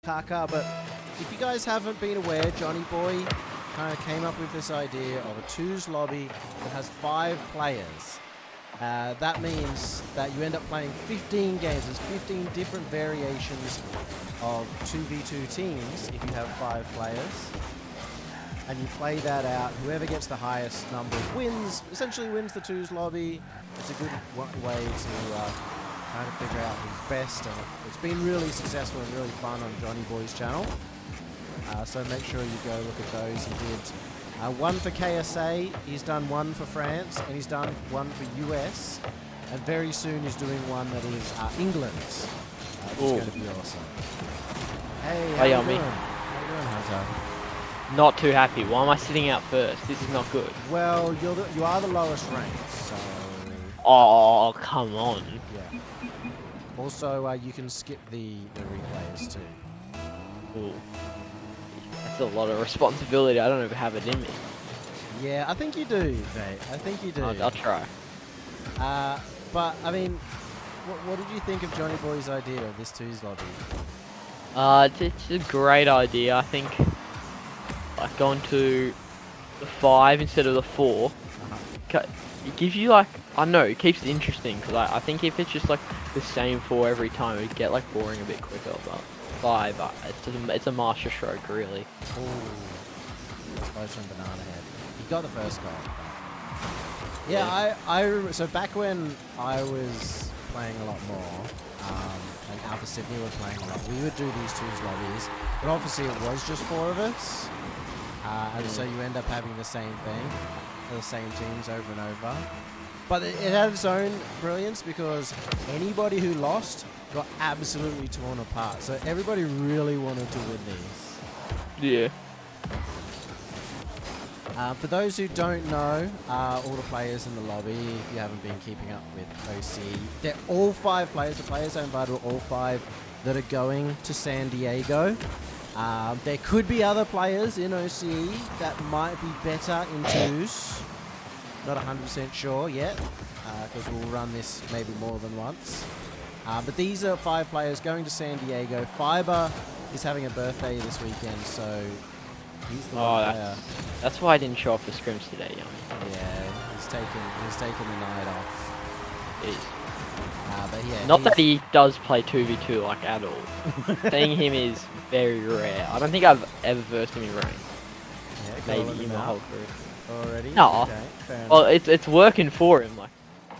Kaka, but if you guys haven't been aware, Johnny Boy kind of came up with this idea of a twos lobby that has 5 players. That means that you end up playing 15 games. There's 15 different variations of 2v2 teams if you have 5 players. And you play that out. Whoever gets the highest number wins, essentially wins the twos lobby. It's a good way to kind of figure out who's best. And it's been really successful and really fun on Johnny Boy's channel. So make sure you go look at those. He did one for KSA, he's done one for France, and he's done one for US. And very soon he's doing one that is England. It's going to be awesome. Hey, how you doing? How you doing, Hunter? Not too happy. Why am I sitting out first? This is not good. Well, you are the lowest ranked, so... Oh, come on. Yeah. Also, you can skip the replays too. Ooh. That's a lot of responsibility. I don't even have it in me. Yeah, I think you do, mate. I think you do. I'll try. But, I mean, what did you think of Johnny Boy's idea of this twos lobby? It's a great idea. I think like going to the 5 instead of the 4. It gives you like, I don't know, it keeps it interesting because I think if it's just like the same 4 every time, it'd get like boring a bit quicker. But 5, it's a master stroke really. Ooh, close from Bananahead. He got the first goal. Yeah, so back when I was playing a lot more, and Alpha Sydney were playing a lot, we would do these twos lobbies, but obviously it was just 4 of us, and so you end up having the same thing, the same teams over and over. But it had its own brilliance because anybody who lost got absolutely torn apart, so everybody really wanted to win these. Yeah. For those who don't know, all the players in the lobby, if you haven't been keeping up with OC, they're all 5 players. The players I invited were all 5 that are going to San Diego. There could be other players in OC that might be better in twos. Not 100% sure yet, because we'll run this maybe more than once. But these are 5 players going to San Diego. Fiber is having a birthday this weekend, so... he's the player. That's why I didn't show up for scrims today, Yummy. Yeah, he's taken the night off. But yeah, not that he does play 2v2 like at all. Seeing him is very rare. I don't think I've ever versed him in rank. Yeah, maybe in my whole career. Already? No. Okay, well, it's working for him. Like,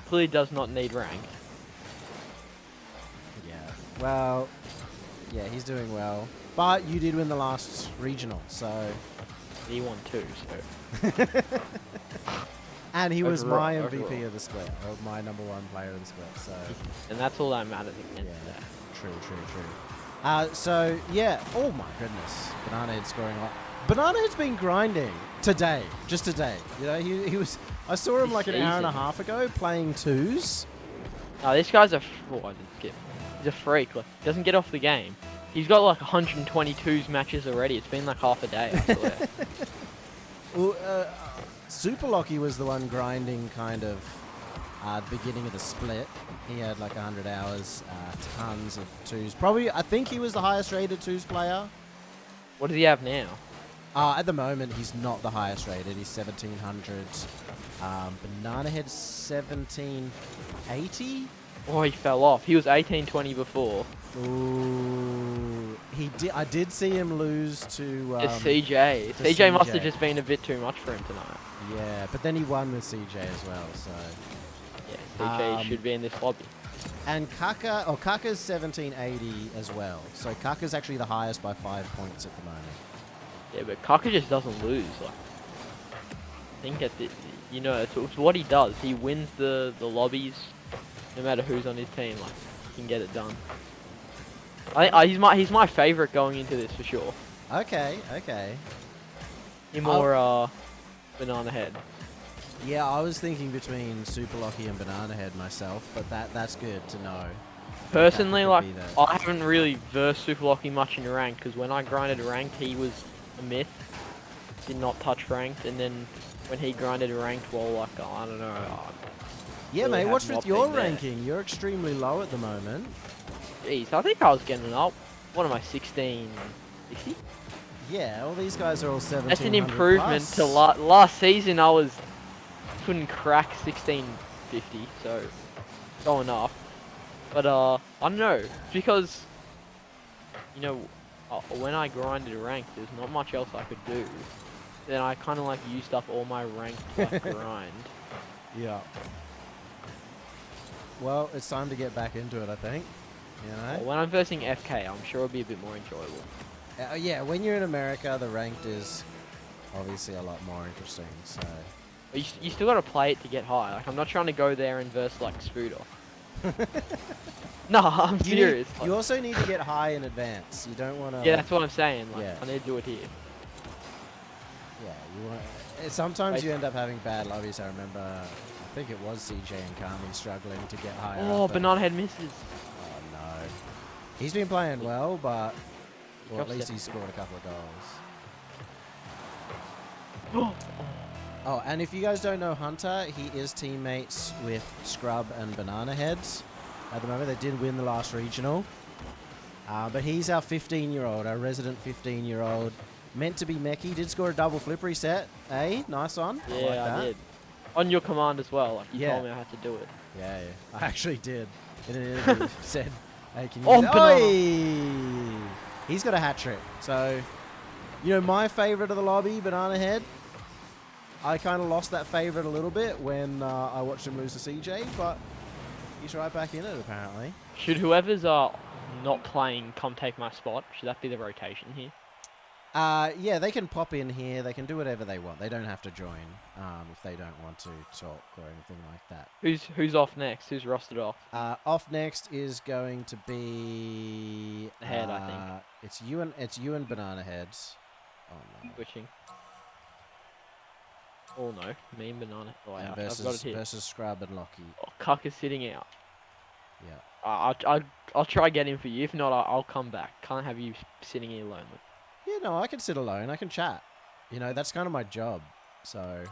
clearly does not need rank. Yeah. Well, yeah, he's doing well. But you did win the last regional, so... he won 2, so... and he was my MVP of the split, or my #1 player of the split, so... and that's all that matters again. Yeah, true. So, yeah, oh my goodness. Bananahead scoring a lot. Bananahead's been grinding today, just today. You know, he was... I saw him like an hour and a half ago playing twos. No, this guy's a... oh, I didn't skip. He's a freak. Like, he doesn't get off the game. He's got like 122 matches already. It's been like half a day, I swear. Well, Superlachie was the one grinding kind of at the beginning of the split. He had like 100 hours, tons of twos. Probably, I think he was the highest rated twos player. What does he have now? At the moment, he's not the highest rated. He's 1700. Bananahead 1780. Oh, he fell off. He was 1820 before. Ooh, I did see him lose to CJ. CJ must have just been a bit too much for him tonight. Yeah, but then he won with CJ as well. So yeah, CJ should be in this lobby. And Kaka, Kaka's 1780 as well. So Kaka's actually the highest by 5 points at the moment. Yeah, but Kaka just doesn't lose. Like, I think it's what he does. He wins the lobbies, no matter who's on his team. Like, he can get it done. He's my favorite going into this for sure. Okay. Him or Bananahead. Yeah, I was thinking between Superlachie and Bananahead myself, but that's good to know. Personally, like, I haven't really versed Superlachie much in ranked, because when I grinded ranked, he was a myth. Did not touch ranked, and then when he grinded ranked, well, like, I don't know. Yeah, really mate, what's with your ranking? You're extremely low at the moment. Jeez, I think I was getting up. What am I, 16? 60? Yeah, all these guys are all 1700 That's an improvement plus. to last season. I couldn't crack 1650, so going up. But I don't know, it's because you know when I grinded ranked, there's not much else I could do. Then I kind of like used up all my ranked like grind. Yeah. Well, it's time to get back into it, I think. You know? When I'm versing FK, I'm sure it'll be a bit more enjoyable. Yeah, when you're in America, the ranked is obviously a lot more interesting, so... But you still gotta play it to get high. Like, I'm not trying to go there and verse like Spooder. No, I'm serious. You also need to get high in advance. You don't want to... Yeah, that's what I'm saying. Like, yeah. I need to do it here. Yeah, you want. Sometimes you end up having bad lobbies. I remember, I think it was CJ and Kami struggling to get higher. Oh, up, Bananahead misses. Oh no, he's been playing well, but well, at least he scored a couple of goals. Oh, and if you guys don't know Hunter, he is teammates with Scrub and Bananahead at the moment. They did win the last regional, but he's our 15-year-old, our resident 15-year-old. Meant to be Mechie, did score a double flip reset. Hey, nice one. Yeah, I like that. I did. On your command as well. Like you Yeah. told me I had to do it. Yeah, I actually did. In an interview, he said, "Hey, can you?" Oh, do that?" Oi! He's got a hat trick. So, you know, my favorite of the lobby, Bananahead. I kind of lost that favorite a little bit when I watched him lose to CJ, but he's right back in it apparently. Should whoever's not playing come take my spot? Should that be the rotation here? Yeah, they can pop in here. They can do whatever they want. They don't have to join if they don't want to talk or anything like that. Who's off next? Who's rostered off? Off next is going to be Head, I think. It's you and Bananahead. Oh no. Switching. Oh no, me and Banana. Oh, And I've got it here. versus Scrub and Lockie. Oh, Kaka's sitting out. Yeah. I'll try get in for you. If not, I'll come back. Can't have you sitting here lonely. Yeah, no, I can sit alone. I can chat. You know, that's kind of my job. So,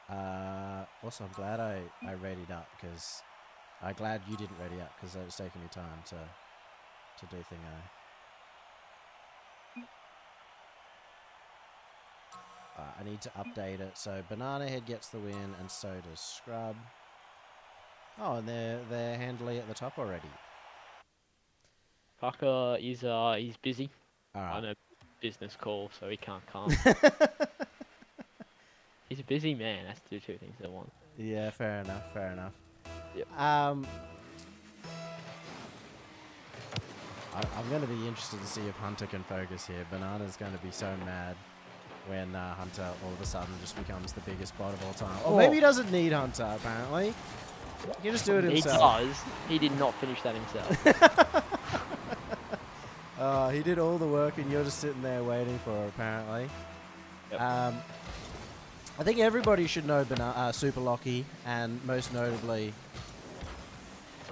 also, I'm glad I readied up because I'm glad you didn't ready up because it was taking me time to do thingo. I need to update it. So Bananahead gets the win, and so does Scrub. Oh, and they're handily at the top already. Kaka is he's busy. Alright. On a business call, so he can't come. He's a busy man. Has to do two things at once. Yeah, fair enough. Fair enough. Yep. I'm going to be interested to see if Hunter can focus here. Banana's going to be so mad when Hunter all of a sudden just becomes the biggest bot of all time. Or maybe he doesn't need Hunter, apparently. He can just do it himself. He does. He did not finish that himself. He did all the work and you're just sitting there waiting for it, apparently. Yep. I think everybody should know Superlachie, and most notably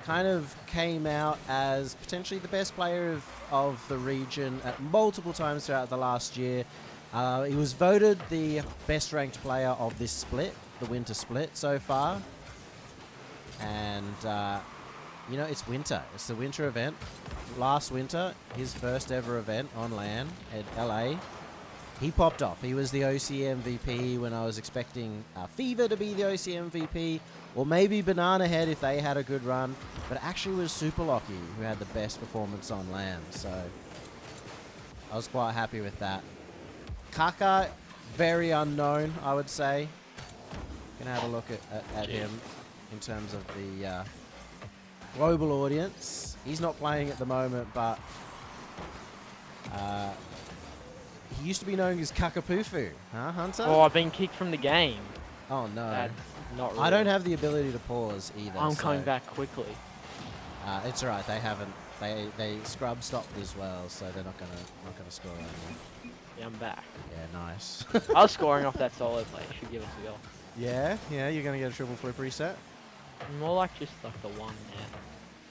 kind of came out as potentially the best player of the region at multiple times throughout the last year. He was voted the best ranked player of this split, the winter split so far. And, you know, it's winter. It's the winter event. Last winter, his first ever event on LAN at LA. He popped off. He was the OC MVP when I was expecting Fever to be the OC MVP, or maybe Bananahead if they had a good run. But it actually was Superlachie who had the best performance on LAN, so I was quite happy with that. Kaka, very unknown, I would say. Can have a look at him in terms of the global audience. He's not playing at the moment, but he used to be known as Kakapufu, huh, Hunter? Oh, I've been kicked from the game. Oh no. That's not really. I don't have the ability to pause either. I'm coming back quickly. It's alright. They haven't. They scrub stopped as well, so they're not gonna score anymore. Yeah, I'm back. Yeah, nice. I was scoring off that solo play. Should give us a goal. Yeah, you're gonna get a triple flip reset. More like just like the one, yeah.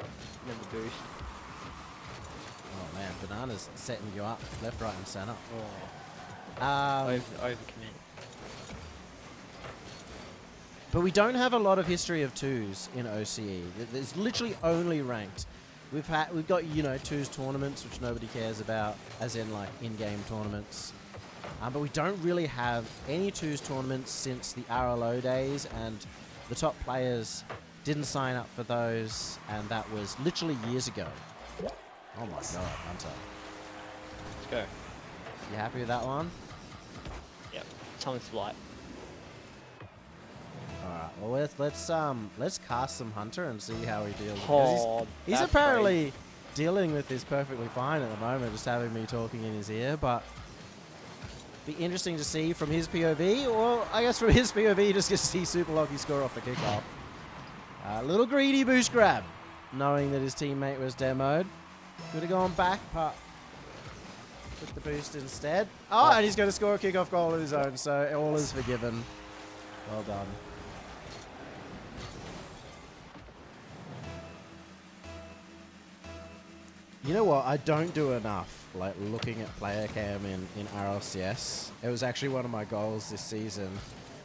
And then the boost. Oh man, Banana's setting you up left, right, and center. Oh. Over command. But we don't have a lot of history of twos in OCE. There's literally only ranked. we've got, you know, twos tournaments, which nobody cares about, as in like in-game tournaments. But we don't really have any twos tournaments since the RLO days, and the top players didn't sign up for those, and that was literally years ago. Oh my god, Hunter. Let's go. You happy with that one? Yep. Someone's light. Alright, well let's cast some Hunter and see how he deals. Oh, He's apparently dealing with this perfectly fine at the moment, just having me talking in his ear, but be interesting to see from his POV, or I guess from his POV just to see Superlachie score off the kickoff. A little greedy boost grab, knowing that his teammate was demoed. Could have gone back, but took the boost instead. Oh, and he's going to score a kickoff goal of his own, so all is forgiven. Well done. You know what? I don't do enough, like, looking at player cam in RLCS. It was actually one of my goals this season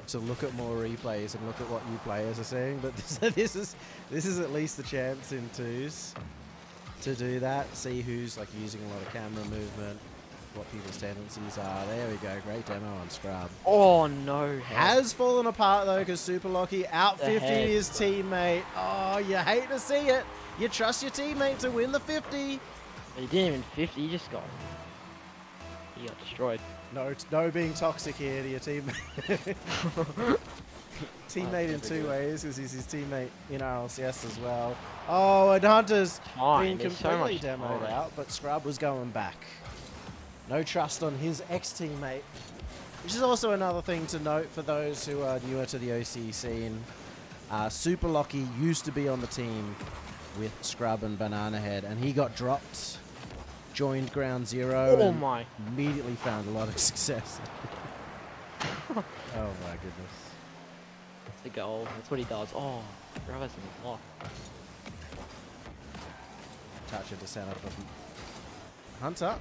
to look at more replays and look at what you players are saying. But this is at least the chance in twos to do that. See who's like using a lot of camera movement, what people's tendencies are. There we go. Great demo on Scrub. Oh no. Has fallen apart though, because Superlachie out 50 his bro. teammate. Oh, you hate to see it. You trust your teammate to win the 50. He didn't even 50. He just got. He got destroyed. No being toxic here to your teammate. Teammate in two ways, because he's his teammate in RLCS as well. Oh, and Hunter's been completely demoed out, but Scrub was going back. No trust on his ex-teammate, which is also another thing to note for those who are newer to the OC scene. Superlachie used to be on the team with Scrub and Bananahead, and he got dropped, joined Ground Zero, oh and my. immediately found a lot of success. Oh my goodness. That's the goal. That's what he does. Oh, Scrub has a block. Touch into center for Hunter.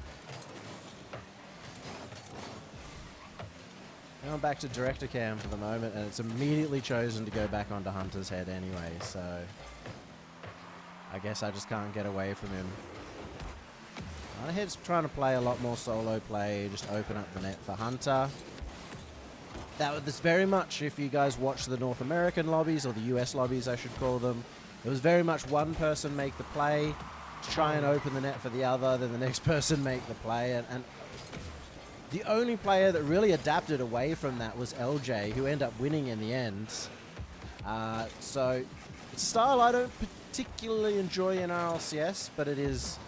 Going back to director cam for the moment, and it's immediately chosen to go back onto Hunter's head anyway, so I guess I just can't get away from him. Bananahead's trying to play a lot more solo play, just open up the net for Hunter. That was very much, if you guys watch the North American lobbies, or the US lobbies I should call them, it was very much one person make the play, to try and open the net for the other, then the next person make the play, and the only player that really adapted away from that was LJ, who ended up winning in the end. So it's a style I don't particularly enjoy in RLCS, but it is,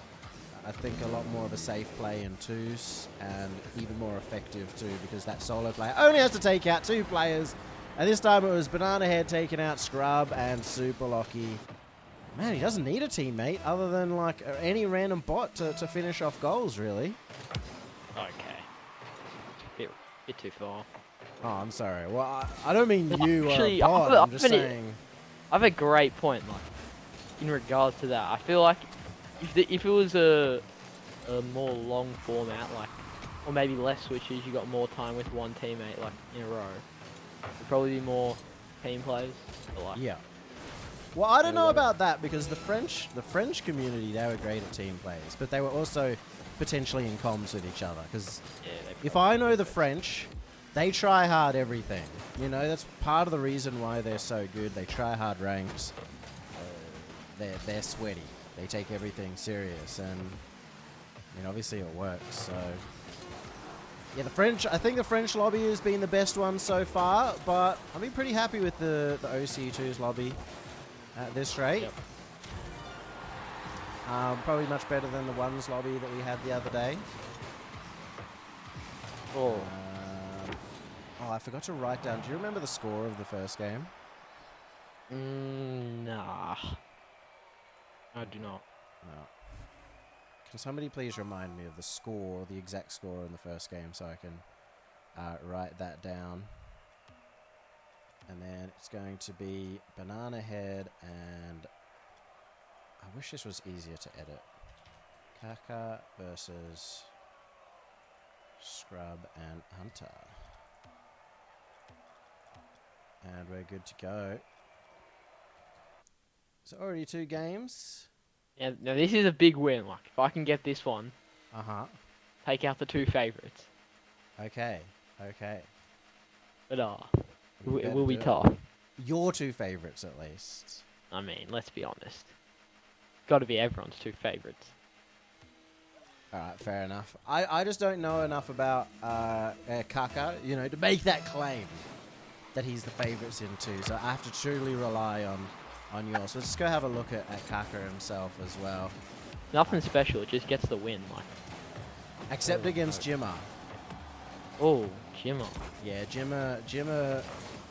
I think, a lot more of a safe play in twos, and even more effective too, because that solo player only has to take out two players, and this time it was Bananahead taking out Scrub and Superlachie. Man, he doesn't need a teammate other than like any random bot to finish off goals, really. Okay. Bit too far. Oh, I'm sorry. Well, I don't mean you Actually, are a bot. I'm just saying. I have a great point, like, in regards to that. I feel like if it was a more long format, like, or maybe less switches, you got more time with one teammate, like, in a row. There'd probably be more team plays. Like, yeah. Well, I don't know about that, because the French community, they were great at team plays, but they were also potentially in comms with each other. Because if I know the French, they try hard everything. You know, that's part of the reason why they're so good. They try hard ranks. They're sweaty. They take everything serious, and I mean, obviously it works. So yeah, I think the French lobby has been the best one so far, but I've been pretty happy with the OC2's lobby at this rate. Yep. Probably much better than the ones lobby that we had the other day. Oh. Oh, I forgot to write down. Do you remember the score of the first game? Nah. I do not. No. Can somebody please remind me of the score, the exact score in the first game, so I can write that down? And then it's going to be Bananahead and... I wish this was easier to edit. Kaka versus Scrub and Hunter. And we're good to go. So already 2 games. Now this is a big win. Like, if I can get this one, Uh-huh. take out the 2 favourites. Okay. Okay. But You it better will be do it. tough. Your 2 favorites, at least. I mean, let's be honest. Got to be everyone's 2 favourites. All right, fair enough. I just don't know enough about Kaka, you know, to make that claim that he's the favourites in 2. So I have to truly rely on yours. So let's go have a look at Kaka himself as well. Nothing special. It just gets the win. Like, Except against Jimmer. oh, Jimmer. Yeah, Jimmer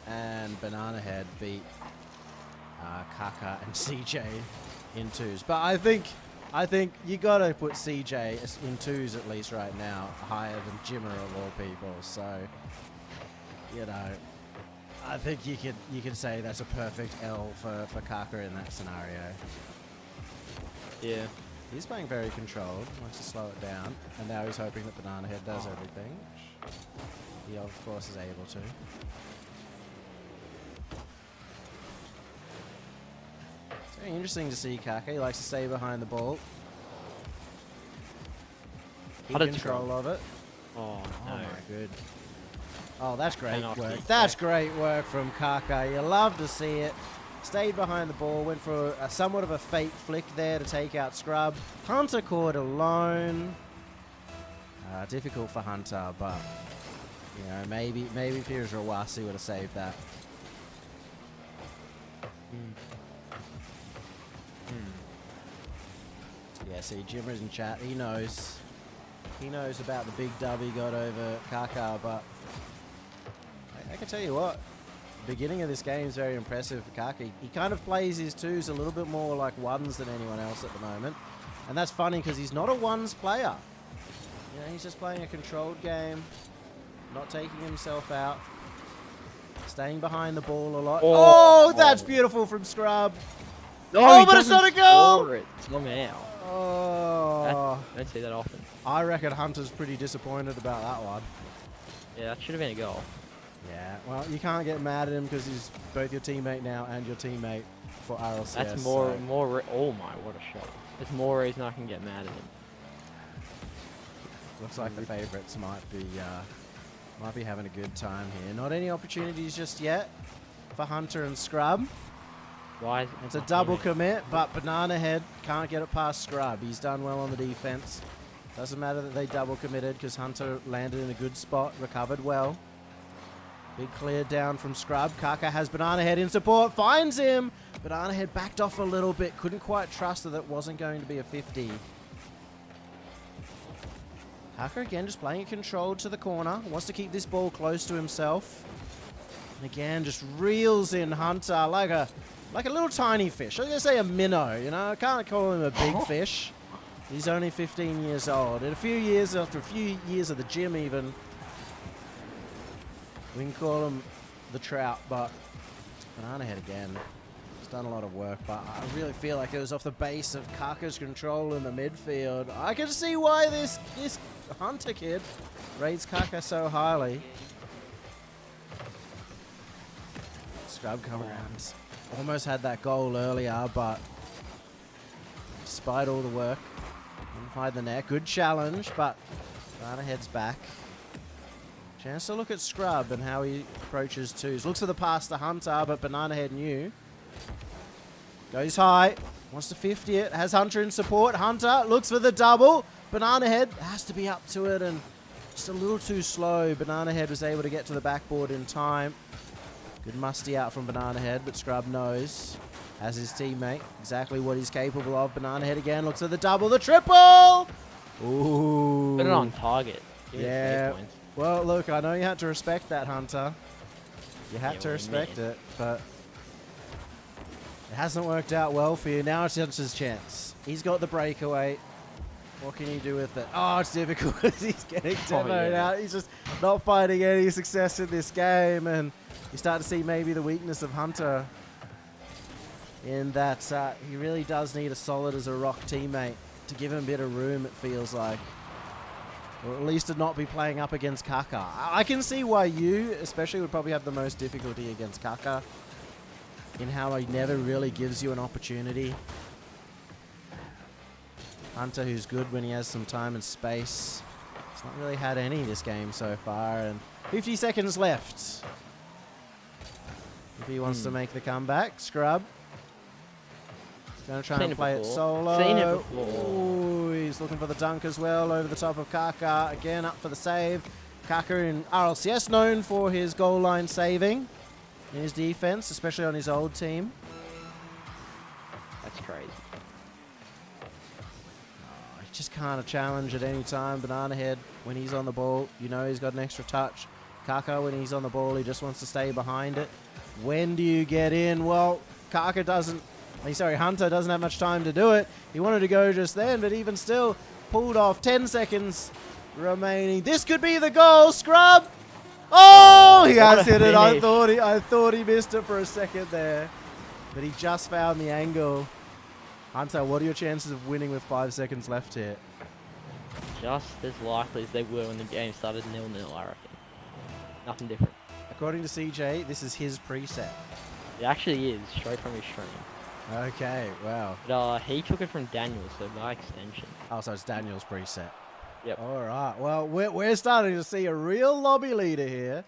and Bananahead beat Kaka and CJ in 2s. But I think you gotta put CJ in 2s at least right now, higher than Jimmer of all people. So, you know, I think you could say that's a perfect L for Kaka in that scenario. Yeah. He's playing very controlled, wants to slow it down, and now he's hoping that Bananahead does everything, which he of course is able to. It's very interesting to see Kaka. He likes to stay behind the ball. Keep control of it. Oh, no. Oh my good. Oh, that's great Penalty. work. That's great work from Kaka. You love to see it. Stayed behind the ball, went for a somewhat of a fake flick there to take out Scrub. Hunter caught alone. Difficult for Hunter, but you know, maybe if he was Rawasi, would have saved that. Yeah, see, Jimmer's in chat. He knows. He knows about the big dub he got over Kaka, but I can tell you what. The beginning of this game is very impressive for Kaka. He kind of plays his 2s a little bit more like 1s than anyone else at the moment. And that's funny because he's not a 1s player. You know, he's just playing a controlled game, not taking himself out, staying behind the ball a lot. Oh, that's beautiful from Scrub. Oh, but it's not a goal! It somehow. Oh. I don't see that often. I reckon Hunter's pretty disappointed about that one. Yeah, that should have been a goal. Yeah, well, you can't get mad at him because he's both your teammate now and your teammate for RLCS. That's more. Oh my, what a shot! There's more reason I can get mad at him. Looks like the favourites might be having a good time here. Not any opportunities just yet for Hunter and Scrub. Why? It's a double commit, but Bananahead can't get it past Scrub. He's done well on the defense. Doesn't matter that they double committed because Hunter landed in a good spot, recovered well. Big clear down from Scrub. Kaka has Bananahead in support, finds him. Bananahead backed off a little bit, couldn't quite trust that it wasn't going to be a 50. Kaka again just playing it controlled to the corner, wants to keep this ball close to himself. And again, just reels in Hunter like a little tiny fish. I was going to say a minnow, you know. I can't call him a big fish. He's only 15 years old. In a few years, after a few years of the gym even, we can call him the trout, but Bananahead again. He's done a lot of work, but I really feel like it was off the base of Kaka's control in the midfield. I can see why this Hunter kid rates Kaka so highly. Scrub come around. Almost had that goal earlier, but despite all the work, inside the net. Good challenge, but Bananahead's back. Chance to look at Scrub and how he approaches 2s. Looks for the pass to Hunter, but Bananahead knew. Goes high. Wants to 50 it. Has Hunter in support. Hunter looks for the double. Bananahead has to be up to it and just a little too slow. Bananahead was able to get to the backboard in time. Good musty out from Bananahead, but Scrub knows, as his teammate, exactly what he's capable of. Bananahead again looks for the double, the triple! Ooh. Put it on target. Give it Yeah. 3 points. Well, look, I know you had to respect that, Hunter. You had to respect it, but it hasn't worked out well for you. Now it's Hunter's chance. He's got the breakaway. What can you do with it? Oh, it's difficult because he's getting demoed out. He's just not finding any success in this game, and you start to see maybe the weakness of Hunter in that he really does need a solid as a rock teammate to give him a bit of room, it feels like. Or at least to not be playing up against Kaka. I can see why you, especially, would probably have the most difficulty against Kaka in how he never really gives you an opportunity. hntr, who's good when he has some time and space. He's not really had any this game so far, and 50 seconds left. If he wants to make the comeback, Scrub. He's going to try and play it solo. Seen it before. Ooh, he's looking for the dunk as well over the top of Kaka. Again, up for the save. Kaka in RLCS known for his goal line saving in his defense, especially on his old team. That's crazy. He just can't challenge at any time. Bananahead, when he's on the ball, you know he's got an extra touch. Kaka, when he's on the ball, he just wants to stay behind it. When do you get in? Well, hntr doesn't have much time to do it. He wanted to go just then, but even still, pulled off. 10 seconds remaining. This could be the goal, Scrub! Oh, he has hit it. I thought he missed it for a second there, but he just found the angle. hntr, what are your chances of winning with 5 seconds left here? Just as likely as they were when the game started 0-0, I reckon. Nothing different. According to CJ, this is his preset. It actually is, straight from his stream. Okay, wow. But he took it from Daniel, so by extension. Oh, so it's Daniel's preset. Yep. All right. Well, we're starting to see a real lobby leader here.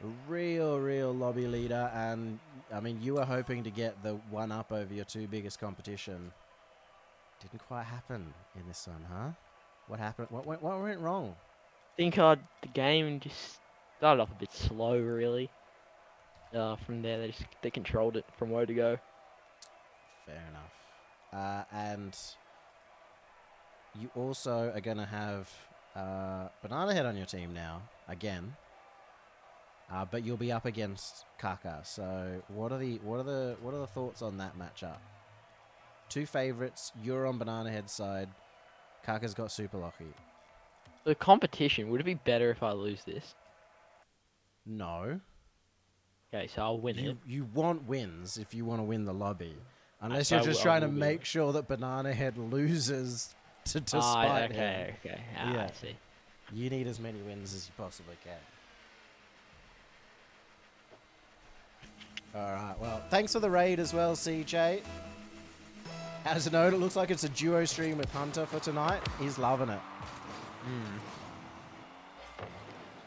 A real lobby leader. And, I mean, you were hoping to get the one up over your two biggest competition. Didn't quite happen in this one, huh? What happened? What went wrong? I think the game just started off a bit slow, really. From there, they controlled it from where to go. Fair enough. And you also are going to have Bananahead on your team now, again. But you'll be up against Kaka. So what are the thoughts on that matchup? Two favorites. You're on Bananahead's side. Kaka's got Superlachie. The competition, would it be better if I lose this? No. Okay, so I'll win it. You want wins if you want to win the lobby. Unless you're just trying to make sure that Bananahead loses to spite him. Okay. Yeah. I see. You need as many wins as you possibly can. Alright, well, thanks for the raid as well, CJ. As a note, it looks like it's a duo stream with hntr for tonight. He's loving it.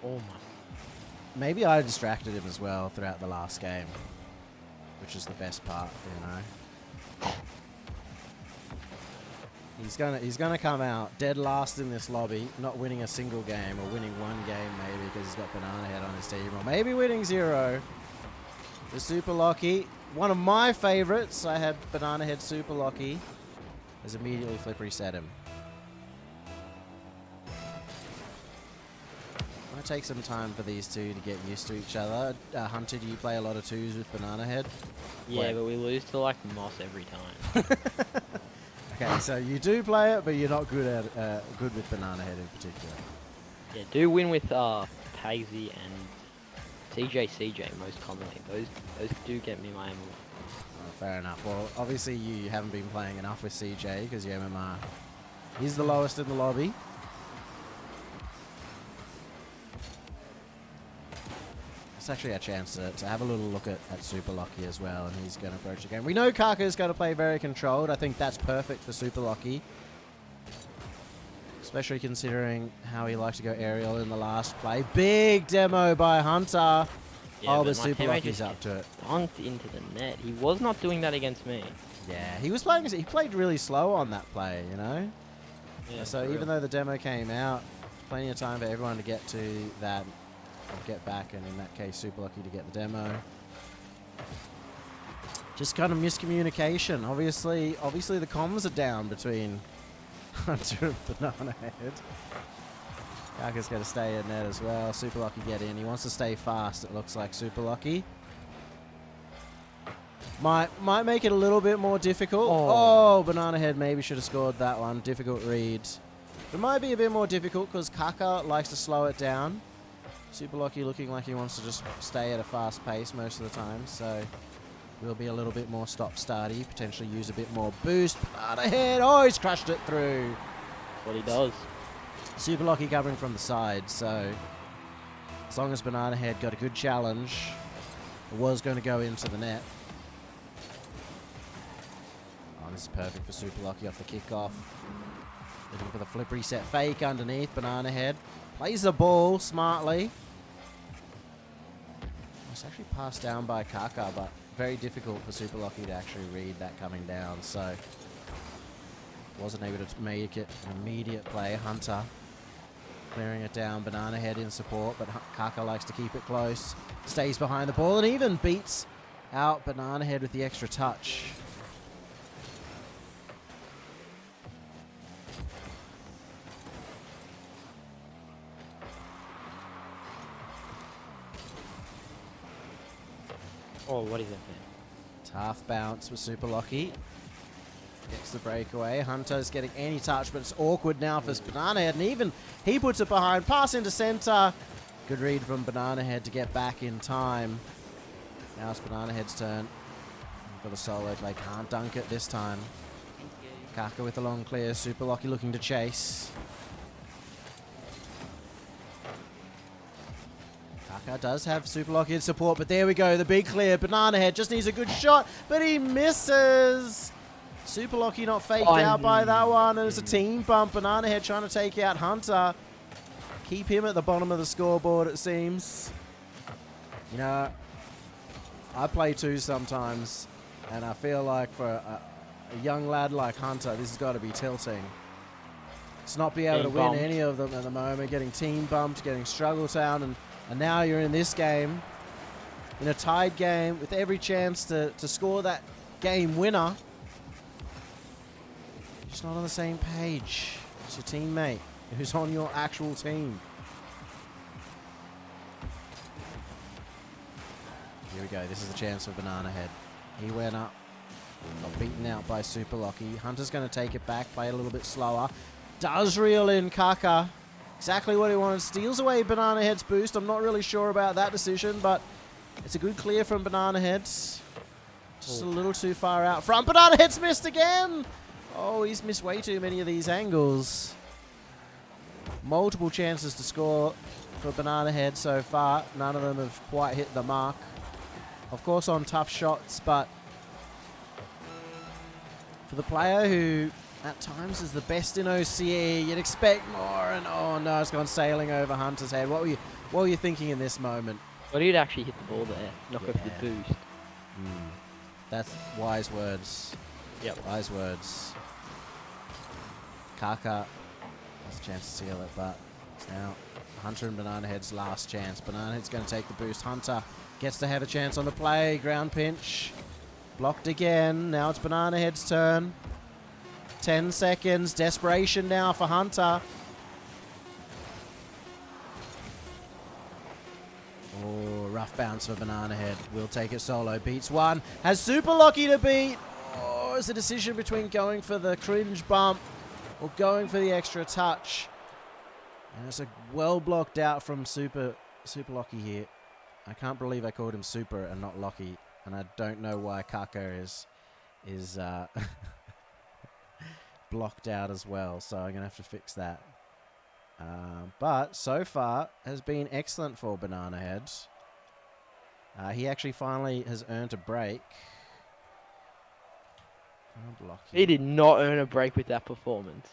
Oh my. Maybe I distracted him as well throughout the last game, which is the best part, you know. He's gonna come out dead last in this lobby, not winning a single game, or winning one game maybe because he's got Bananahead on his team, or maybe winning 0. The Superlachie, one of my favorites. I had Bananahead Superlachie. Has immediately flip reset him. Might take some time for these two to get used to each other. hntr, do you play a lot of twos with Bananahead? Yeah, but we lose to like Moss every time. Okay, so you do play it, but you're not good at good with Bananahead in particular. Yeah, do win with Pagsy and CJ most commonly. Those do get me my MMR. Oh, fair enough. Well, obviously you haven't been playing enough with CJ because your MMR is the lowest in the lobby. It's actually a chance to have a little look at Superlachie as well, and he's going to approach the game. We know Kaka's going to play very controlled. I think that's perfect for Superlachie, especially considering how he liked to go aerial in the last play. Big demo by hntr. Yeah, but Superlachie's up to it. Dunked into the net. He was not doing that against me. Yeah, he played really slow on that play, you know? Yeah, so even though the demo came out, plenty of time for everyone to get to that, or get back, and in that case, Superlachie to get the demo. Just kind of miscommunication. Obviously the comms are down between hntr and Bananahead. Kaka's going to stay in net as well. Superlachie get in. He wants to stay fast, it looks like Superlachie. Might make it a little bit more difficult. Oh, Bananahead maybe should have scored that one. Difficult read. It might be a bit more difficult because Kaka likes to slow it down. Superlachie looking like he wants to just stay at a fast pace most of the time, so will be a little bit more stop-starty, potentially use a bit more boost. Bananahead, oh, he's crushed it through. What he does. Superlachie covering from the side, so as long as Bananahead got a good challenge, it was going to go into the net. Oh, This is perfect for Superlachie off the kickoff. Looking for the flip reset fake underneath. Bananahead plays the ball smartly. It's actually passed down by Kaka, but very difficult for Superlachie to actually read that coming down. So wasn't able to make it an immediate play. hntr clearing it down. Bananahead in support, but Kaka likes to keep it close. Stays behind the ball and even beats out Bananahead with the extra touch. Oh, what is that, man? Tough bounce with Superlachie. Gets the breakaway. hntr getting any touch, but it's awkward now for Bananahead, and even he puts it behind. Pass into center. Good read from Bananahead to get back in time. Now it's Bananahead's turn for the solo play. Can't dunk it this time. Kaka with a long clear. Superlachie looking to chase. Kaka does have Superlachie in support, but there we go. The big clear. Bananahead just needs a good shot, but he misses. Superlachie not faked out by that one, and it's a team bump. Bananahead trying to take out hntr. Keep him at the bottom of the scoreboard, it seems. You know, I play twos sometimes, and I feel like for a young lad like hntr, this has got to be tilting. To not be able to win any of them at the moment, getting team bumped, getting struggle town, and now you're in this game, in a tied game, with every chance to score that game winner. You're just not on the same page as your teammate who's on your actual team. Here we go. This is the chance for Bananahead. He went up. Got beaten out by Superlachie. hntr going to take it back, play a little bit slower. Does reel in Kaka. Exactly what he wanted. Steals away Bananahead's boost. I'm not really sure about that decision, but it's a good clear from Bananahead. Just a little too far out front. Bananahead's missed again. Oh, he's missed way too many of these angles. Multiple chances to score for Bananahead so far. None of them have quite hit the mark. Of course on tough shots, but for the player who at times is the best in OCE, you'd expect more, and oh no, it's gone sailing over hntr head. What were you thinking in this moment? Well, he'd actually hit the ball there, knock off the boost. That's wise words. Yep. Wise words. Kaka has a chance to seal it, but it's now hntr and Bananahead's last chance. Bananahead's going to take the boost. hntr gets to have a chance on the play. Ground pinch. Blocked again. Now it's Bananahead's turn. 10 seconds. Desperation now for hntr. Oh, rough bounce for Bananahead. Will take it solo. Beats one. Has Superlachie to beat. Oh, it's a decision between going for the cringe bump or going for the extra touch. And it's a well blocked out from Superlachie here. I can't believe I called him Super and not Lachie. And I don't know why Kaka is blocked out as well. So I'm going to have to fix that. But so far has been excellent for Bananahead. He actually finally has earned a break. He did not earn a break with that performance.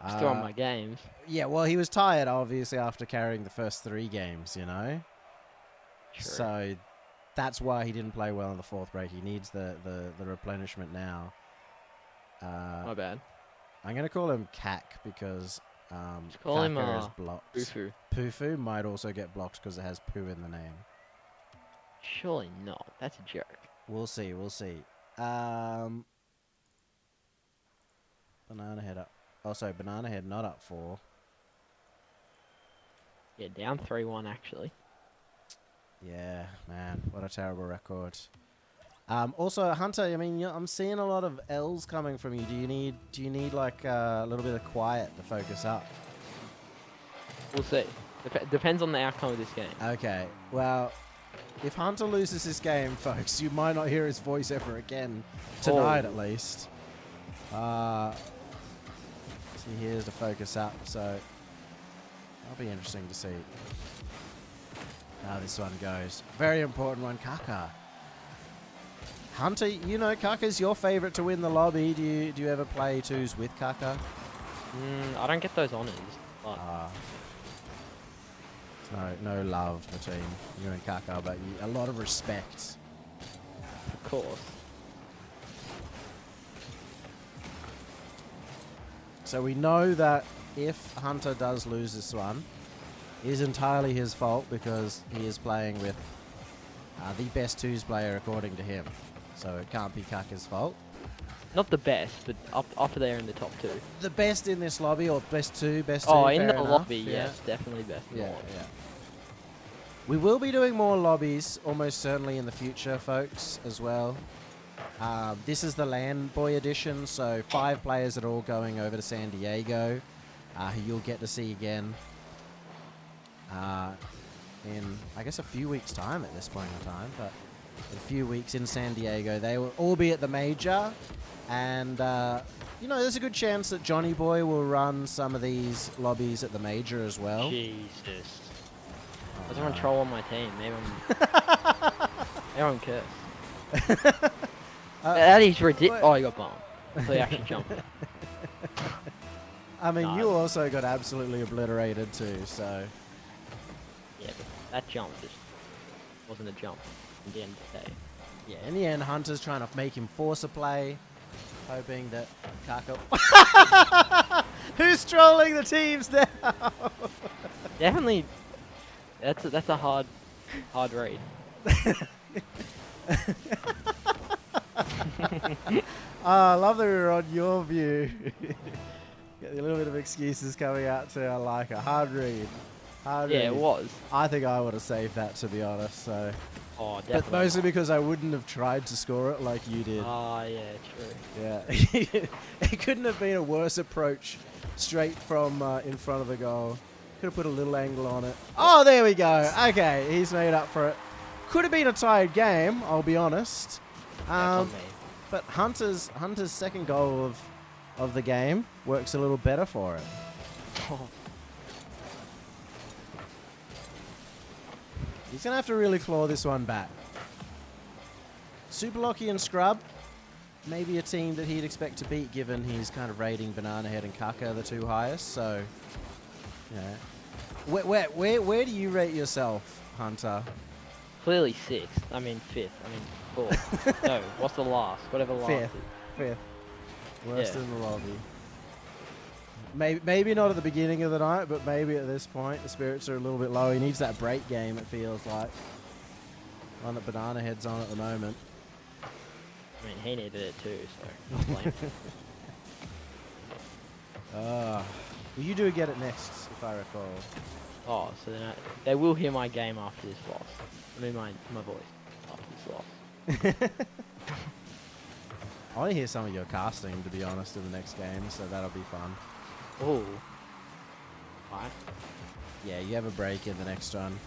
Still on my games. Yeah, well, he was tired, obviously, after carrying the first 3 games, you know? True. So that's why he didn't play well in the 4th break. He needs the replenishment now. My bad. I'm going to call him Kak because call him Kaka is blocked. Pufu. Pufu might also get blocked because it has poo in the name. Surely not. That's a joke. We'll see. We'll see. Bananahead up. Oh, sorry. Bananahead not up 4. Yeah, down 3-1 actually. Yeah, man. What a terrible record. Also, hntr, I mean, I'm seeing a lot of L's coming from you. Do you need like a little bit of quiet to focus up? We'll see. Depends on the outcome of this game. Okay. Well, if hntr loses this game, folks, you might not hear his voice ever again tonight, at least. See, here's the focus up, so that'll be interesting to see how this one goes. Very important one, Kaka. Hunter, you know, Kaka's your favorite to win the lobby. Do you ever play twos with Kaka? I don't get those honors. But No love between you and Kaka, but a lot of respect. of course. So we know that if Hunter does lose this one, it is entirely his fault because he is playing with the best twos player according to him. So it can't be Kaka's fault. Not the best, but up there in the top 2. The best in this lobby, or best two, Oh, fair in the enough. lobby, Yeah. yes, definitely best. In the Yeah, lobby. yeah. We will be doing more lobbies almost certainly in the future, folks, as well. This is the LAN Boy edition, so 5 players that are all going over to San Diego, who you'll get to see again in, I guess, a few weeks' time at this point in time, but in a few weeks in San Diego. They will all be at the major, and, you know, there's a good chance that Johnny Boy will run some of these lobbies at the major as well. Jesus. There's someone troll on my team. Maybe I'm cursed. That is ridiculous. Oh, you got bombed. So you actually jumped. I mean, No. you also got absolutely obliterated too, so... Yeah, but that jump just wasn't a jump at the end of the day. Yeah, in the end, Hunter's trying to make him force a play, hoping that Kaka... Who's trolling the teams now? Definitely, that's a hard read. I love that we were on your view. Get a little bit of excuses coming out too. I like a hard read. Hard Yeah, read. it was. I think I would have saved that, to be honest. So, Oh, but definitely. mostly because I wouldn't have tried to score it like you did. Ah, yeah, true. Yeah, it couldn't have been a worse approach straight from in front of the goal. Could have put a little angle on it. Oh, there we go. Okay, he's made up for it. Could have been a tired game, I'll be honest. That's on me. But Hunter's second goal of the game works a little better for it. He's going to have to really claw this one back. Superlachie and Scrub, maybe a team that he'd expect to beat given he's kind of rating Bananahead and Kaka the 2 highest. So, yeah. Where do you rate yourself, Hunter? Clearly 6th. I mean 5th. I mean 4th. No, what's the last? Whatever last is. Fifth. Worst Yeah. in the lobby. Maybe not at the beginning of the night, but maybe at this point. The spirits are a little bit low. He needs that break game, it feels like. One that Bananahead's on at the moment. I mean, he needed it too, so not blame him. Well, you do get it next, if I recall. Oh, so then they will hear my game after this loss. I mean, my voice after this loss. I want to hear some of your casting, to be honest, in the next game, so that'll be fun. Oh. Right. Yeah, you have a break in the next one.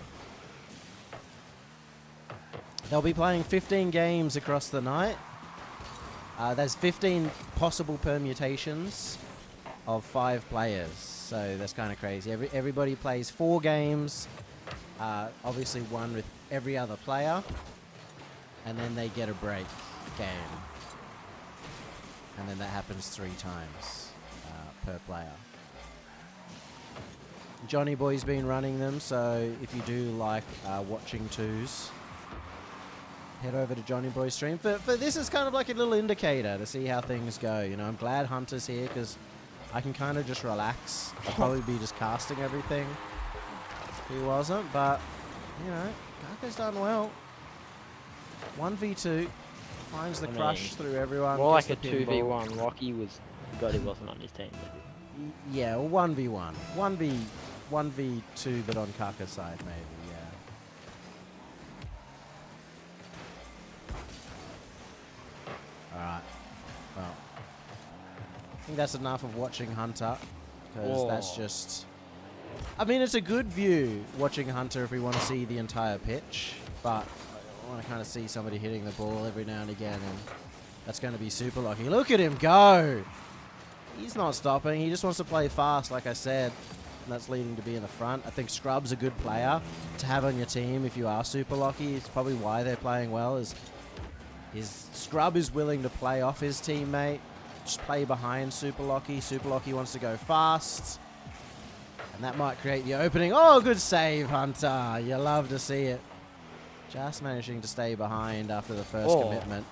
They'll be playing 15 games across the night. There's 15 possible permutations of 5 players, so that's kind of crazy. Everybody plays 4 games, obviously one with every other player, and then they get a break game. And then that happens 3 times per player. Johnny Boy's been running them, so if you do like watching twos, head over to Johnny Boy's stream. For this is kind of like a little indicator to see how things go. You know, I'm glad Hunter's here because I can kind of just relax. I'll probably be just casting everything if he wasn't, but, you know, Kaka's done well. 1v2. Finds the crush through everyone. More like gets a the pinball. 2v1. Rocky was... God, he wasn't on his team. Yeah, 1v1. 1v2, but on Kaka's side, maybe, yeah. Alright. Well, I think that's enough of watching Hunter, because that's just... I mean, it's a good view watching Hunter if we want to see the entire pitch, but I want to kind of see somebody hitting the ball every now and again, and that's going to be Superlachie. Look at him go! He's not stopping. He just wants to play fast, like I said. And that's leading to be in the front. I think Scrub's a good player to have on your team if you are Superlachie. It's probably why they're playing well. Is His Scrub is willing to play off his teammate. Just play behind Superlachie. Superlachie wants to go fast. And that might create the opening. Oh, good save, Hunter. You love to see it. Just managing to stay behind after the first commitment.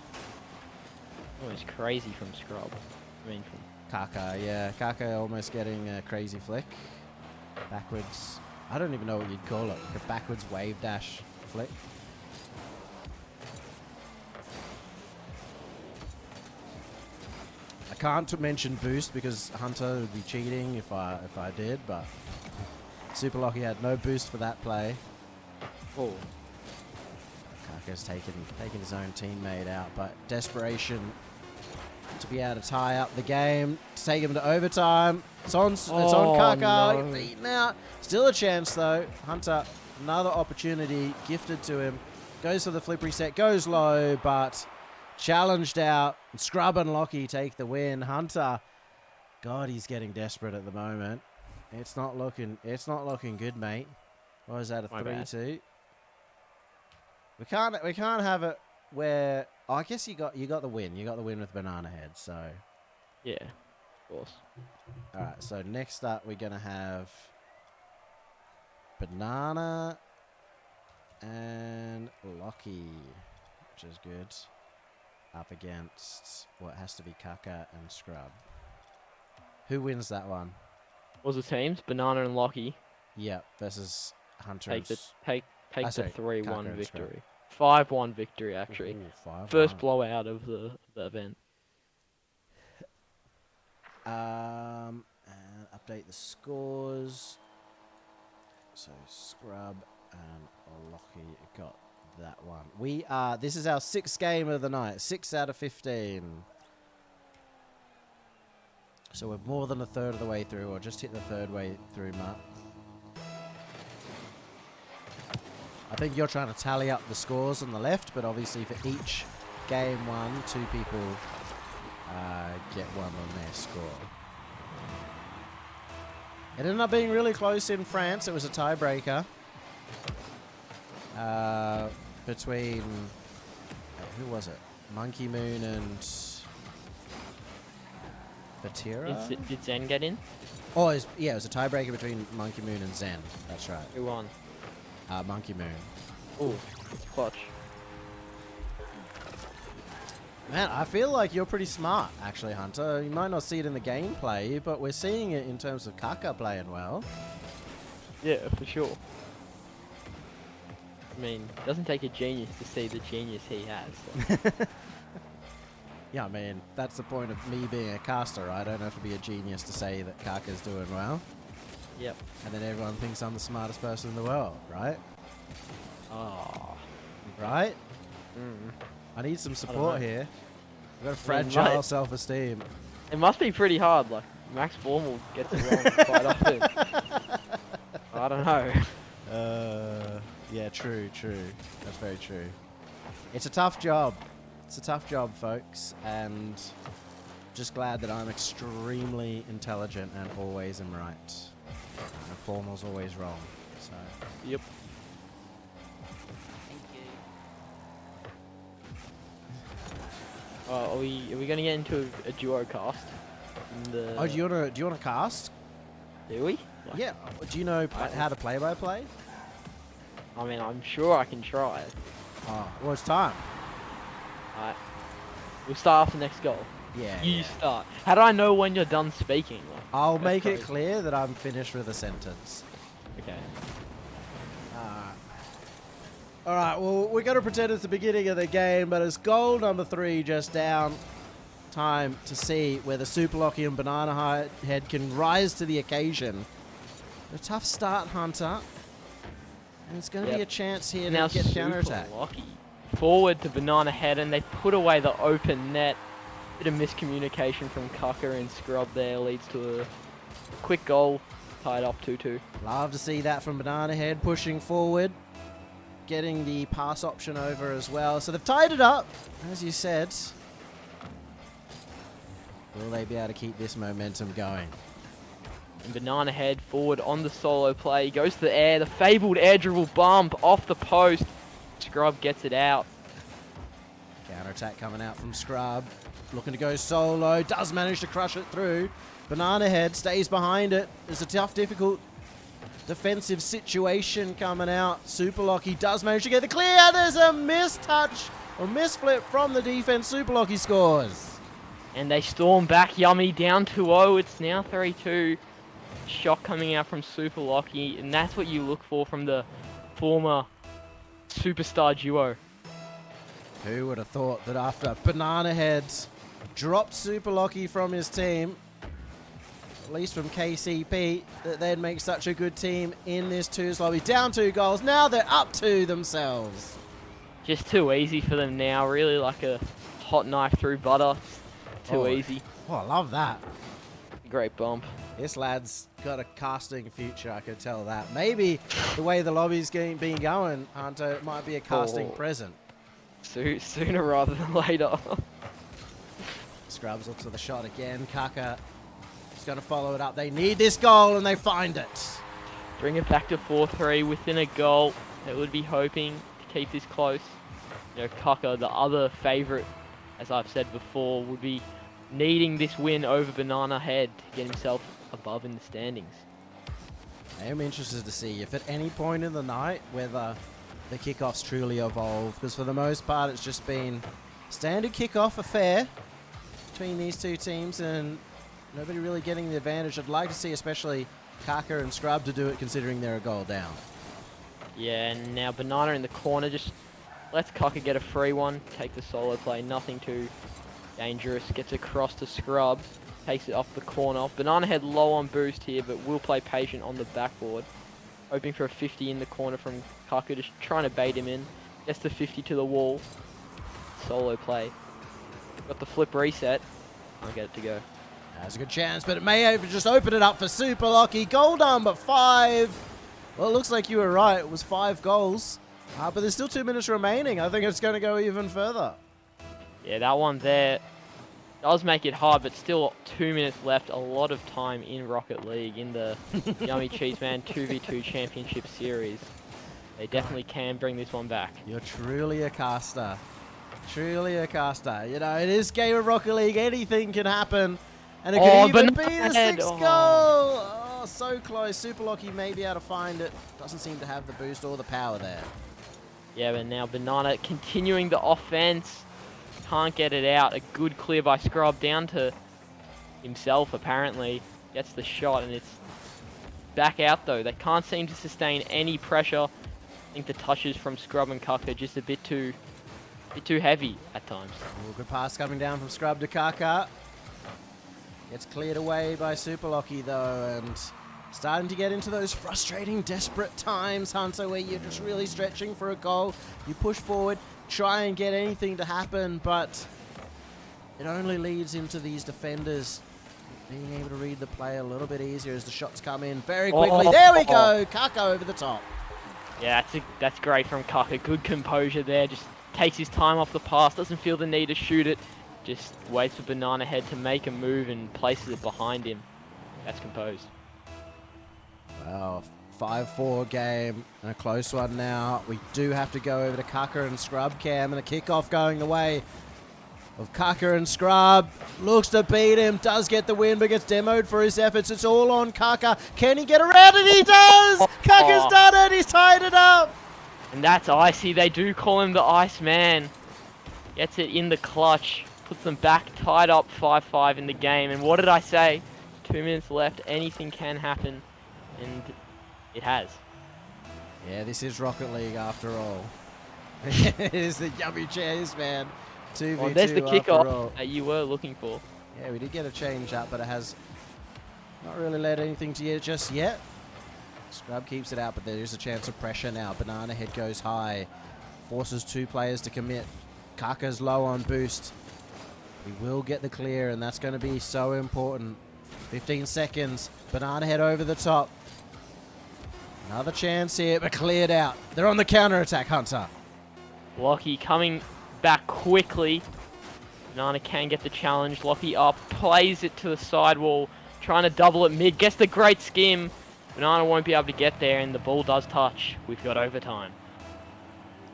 Oh, it's crazy from Scrub. I mean, from Kaka, yeah. Kaka almost getting a crazy flick. Backwards. I don't even know what you'd call it. Like a backwards wave dash flick. I can't mention boost because Hunter would be cheating if I did, but Superlachie had no boost for that play. oh, Kaka's taking his own teammate out, but desperation to be able to tie up the game, to take him to overtime. It's on Kaka. No. Eaten out. Still a chance though. Hunter, another opportunity gifted to him. Goes for the flip reset, goes low, but challenged out. Scrub and Lockie take the win. Hunter, God, he's getting desperate at the moment. It's not looking good, mate. What was that, a 3-2? We can't have it where I guess you got the win. You got the win with Bananahead, so yeah, of course. all right, so next up we're gonna have Banana and Lockie, which is good. Up against what has to be Kaka and Scrub. Who wins that one? What was the teams? Banana and Lockie. Yep, versus Hunter. Take the 3-1 victory. 5-1 victory actually. Ooh, 5-1. First blowout of the event. And update the scores. So Scrub and Lockie got that one. This is our 6th game of the night. 6 out of 15. So we're more than a third of the way through, or just hit the third way through mark. I think you're trying to tally up the scores on the left, but obviously for each game won, 2 people get one on their score. It ended up being really close in France. It was a tiebreaker between who was it? Monkey Moon and Batira? Did Zen get in? Oh, it was a tiebreaker between Monkey Moon and Zen. That's right. Who won? Monkey Moon. Oh, clutch. Man, I feel like you're pretty smart, actually, Hunter. You might not see it in the gameplay, but we're seeing it in terms of Kaka playing well. Yeah, for sure. I mean, it doesn't take a genius to see the genius he has. So. Yeah, I mean, that's the point of me being a caster, right? I don't have to be a genius to say that Kaka's doing well. Yep. And then everyone thinks I'm the smartest person in the world, right? Oh. Right? Mm. I need some support here. I've got a fragile self-esteem. It must be pretty hard. Like, Max Formal gets it wrong quite often. I don't know. Yeah, true. That's very true. It's a tough job. It's a tough job, folks, and just glad that I'm extremely intelligent and always am right. And Formal's always wrong. So. Yep. Are we gonna get into a duo cast? Oh, do you wanna cast? Do we? Like, Yeah. Do you know how to play by play? I mean, I'm sure I can try. Oh, well, it's time. Alright. We'll start after the next goal. Yeah. You start. How do I know when you're done speaking? Like, I'll make crazy. it clear that I'm finished with a sentence. Okay. All right, well, we're going to pretend it's the beginning of the game, but it's goal number 3 just down. Time to see whether Superlachie and Bananahead can rise to the occasion. A tough start, Hunter. And it's going to be a chance here now to get counter-attack. Superlachie forward to Bananahead, and they put away the open net. Bit of miscommunication from Kaka and Scrub there leads to a quick goal, tied up 2-2. Love to see that from Bananahead, pushing forward. Getting the pass option over as well. So they've tied it up, as you said. Will they be able to keep this momentum going? And Bananahead forward on the solo play. Goes to the air. The fabled air dribble bump off the post. Scrub gets it out. Counterattack coming out from Scrub. Looking to go solo. Does manage to crush it through. Bananahead stays behind it. It's a tough, difficult defensive situation coming out. Superlachie does manage to get the clear. There's a mistouch or misflip from the defense. Superlachie scores. And they storm back. Yummy down 2-0. It's now 3-2. Shot coming out from Superlachie, and that's what you look for from the former superstar duo. Who would have thought that after Bananahead dropped Superlachie from his team, at least from KCP, that they'd make such a good team in this twos lobby. Down 2 goals. Now they're up 2 themselves. Just too easy for them now. Really like a hot knife through butter. Too easy. Oh, I love that. Great bump. This lad's got a casting future, I could tell that. Maybe the way the lobby's been going, Hunter, it might be a casting present. Sooner rather than later. Scrubs looks for the shot again. Kaka is going to follow it up. They need this goal, and they find it. Bring it back to 4-3 within a goal. They would be hoping to keep this close. You know, Kaka, the other favourite, as I've said before, would be needing this win over Bananahead to get himself above in the standings. I am interested to see if at any point in the night whether the kickoffs truly evolve, because for the most part it's just been standard kickoff affair between these two teams and nobody really getting the advantage. I'd like to see especially Kaka and Scrub to do it, considering they're a goal down. Yeah, and now Banana in the corner just lets Kaka get a free one, take the solo play, nothing too dangerous. Gets across to Scrub, takes it off the corner. Bananahead low on boost here, but will play patient on the backboard. Hoping for a 50 in the corner from Kaka, just trying to bait him in. Gets the 50 to the wall. Solo play. Got the flip reset. I'll get it to go. Has a good chance, but it may have just opened it up for Superlachie. Goal down, but 5. Well, it looks like you were right. It was 5 goals. But there's still 2 minutes remaining. I think it's going to go even further. Yeah, that one there does make it hard, but still 2 minutes left. A lot of time in Rocket League in the Yummy Cheese Man 2v2 Championship Series. They definitely can bring this one back. You're truly a caster. Truly a caster. You know, it is game of Rocket League. Anything can happen. And it could even be the 6th goal. Oh, so close. Superlachie may be able to find it. Doesn't seem to have the boost or the power there. Yeah, but now Banana continuing the offense. Can't get it out. A good clear by Scrub down to himself, apparently. Gets the shot, and it's back out, though. They can't seem to sustain any pressure. I think the touches from Scrub and Kaka just a bit too heavy at times. Ooh, good pass coming down from Scrub to Kaka. Gets cleared away by Superlachie, though, and starting to get into those frustrating, desperate times, Hunter, where you're just really stretching for a goal. You push forward, try and get anything to happen, but it only leads into these defenders being able to read the play a little bit easier as the shots come in very quickly. There we go! Kaka over the top. Yeah, that's great from Kaka. Good composure there. Just takes his time off the pass, doesn't feel the need to shoot it. Just waits for Bananahead to make a move and places it behind him. That's composed. Well, 5-4 game and a close one now. We do have to go over to Kaka and Scrub Cam, and a kickoff going the way of Kaka and Scrub. Looks to beat him, does get the win, but gets demoed for his efforts. It's all on Kaka. Can he get around it? He does! Kaka's done it! He's tied it up! And that's Icy. They do call him the Ice Man. Gets it in the clutch. Puts them back, tied up 5-5 in the game. And what did I say? 2 minutes left. Anything can happen. And it has. Yeah, this is Rocket League after all. It is the Yummy Cheese Man 2v2 well, there's the kickoff that you were looking for. Yeah, we did get a change up, but it has not really led anything to it just yet. Scrub keeps it out, but there is a chance of pressure now. Bananahead goes high. Forces 2 players to commit. Kaka's low on boost. He will get the clear, and that's going to be so important. 15 seconds. Bananahead over the top. Another chance here, but cleared out. They're on the counter-attack, Hunter. Lockie coming back quickly. Banana can get the challenge. Lockie up, plays it to the sidewall, trying to double it mid. Gets the great skim. Banana won't be able to get there, and the ball does touch. We've got overtime.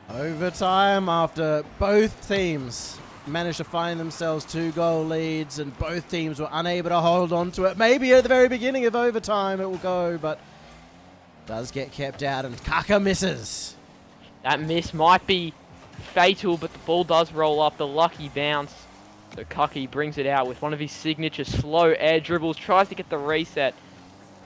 Overtime after both teams managed to find themselves 2-goal leads, and both teams were unable to hold on to it. Maybe at the very beginning of overtime it will go, but does get kept out, and Kaka misses. That miss might be fatal, but the ball does roll up. The lucky bounce. So Kaka brings it out with one of his signature slow air dribbles. Tries to get the reset.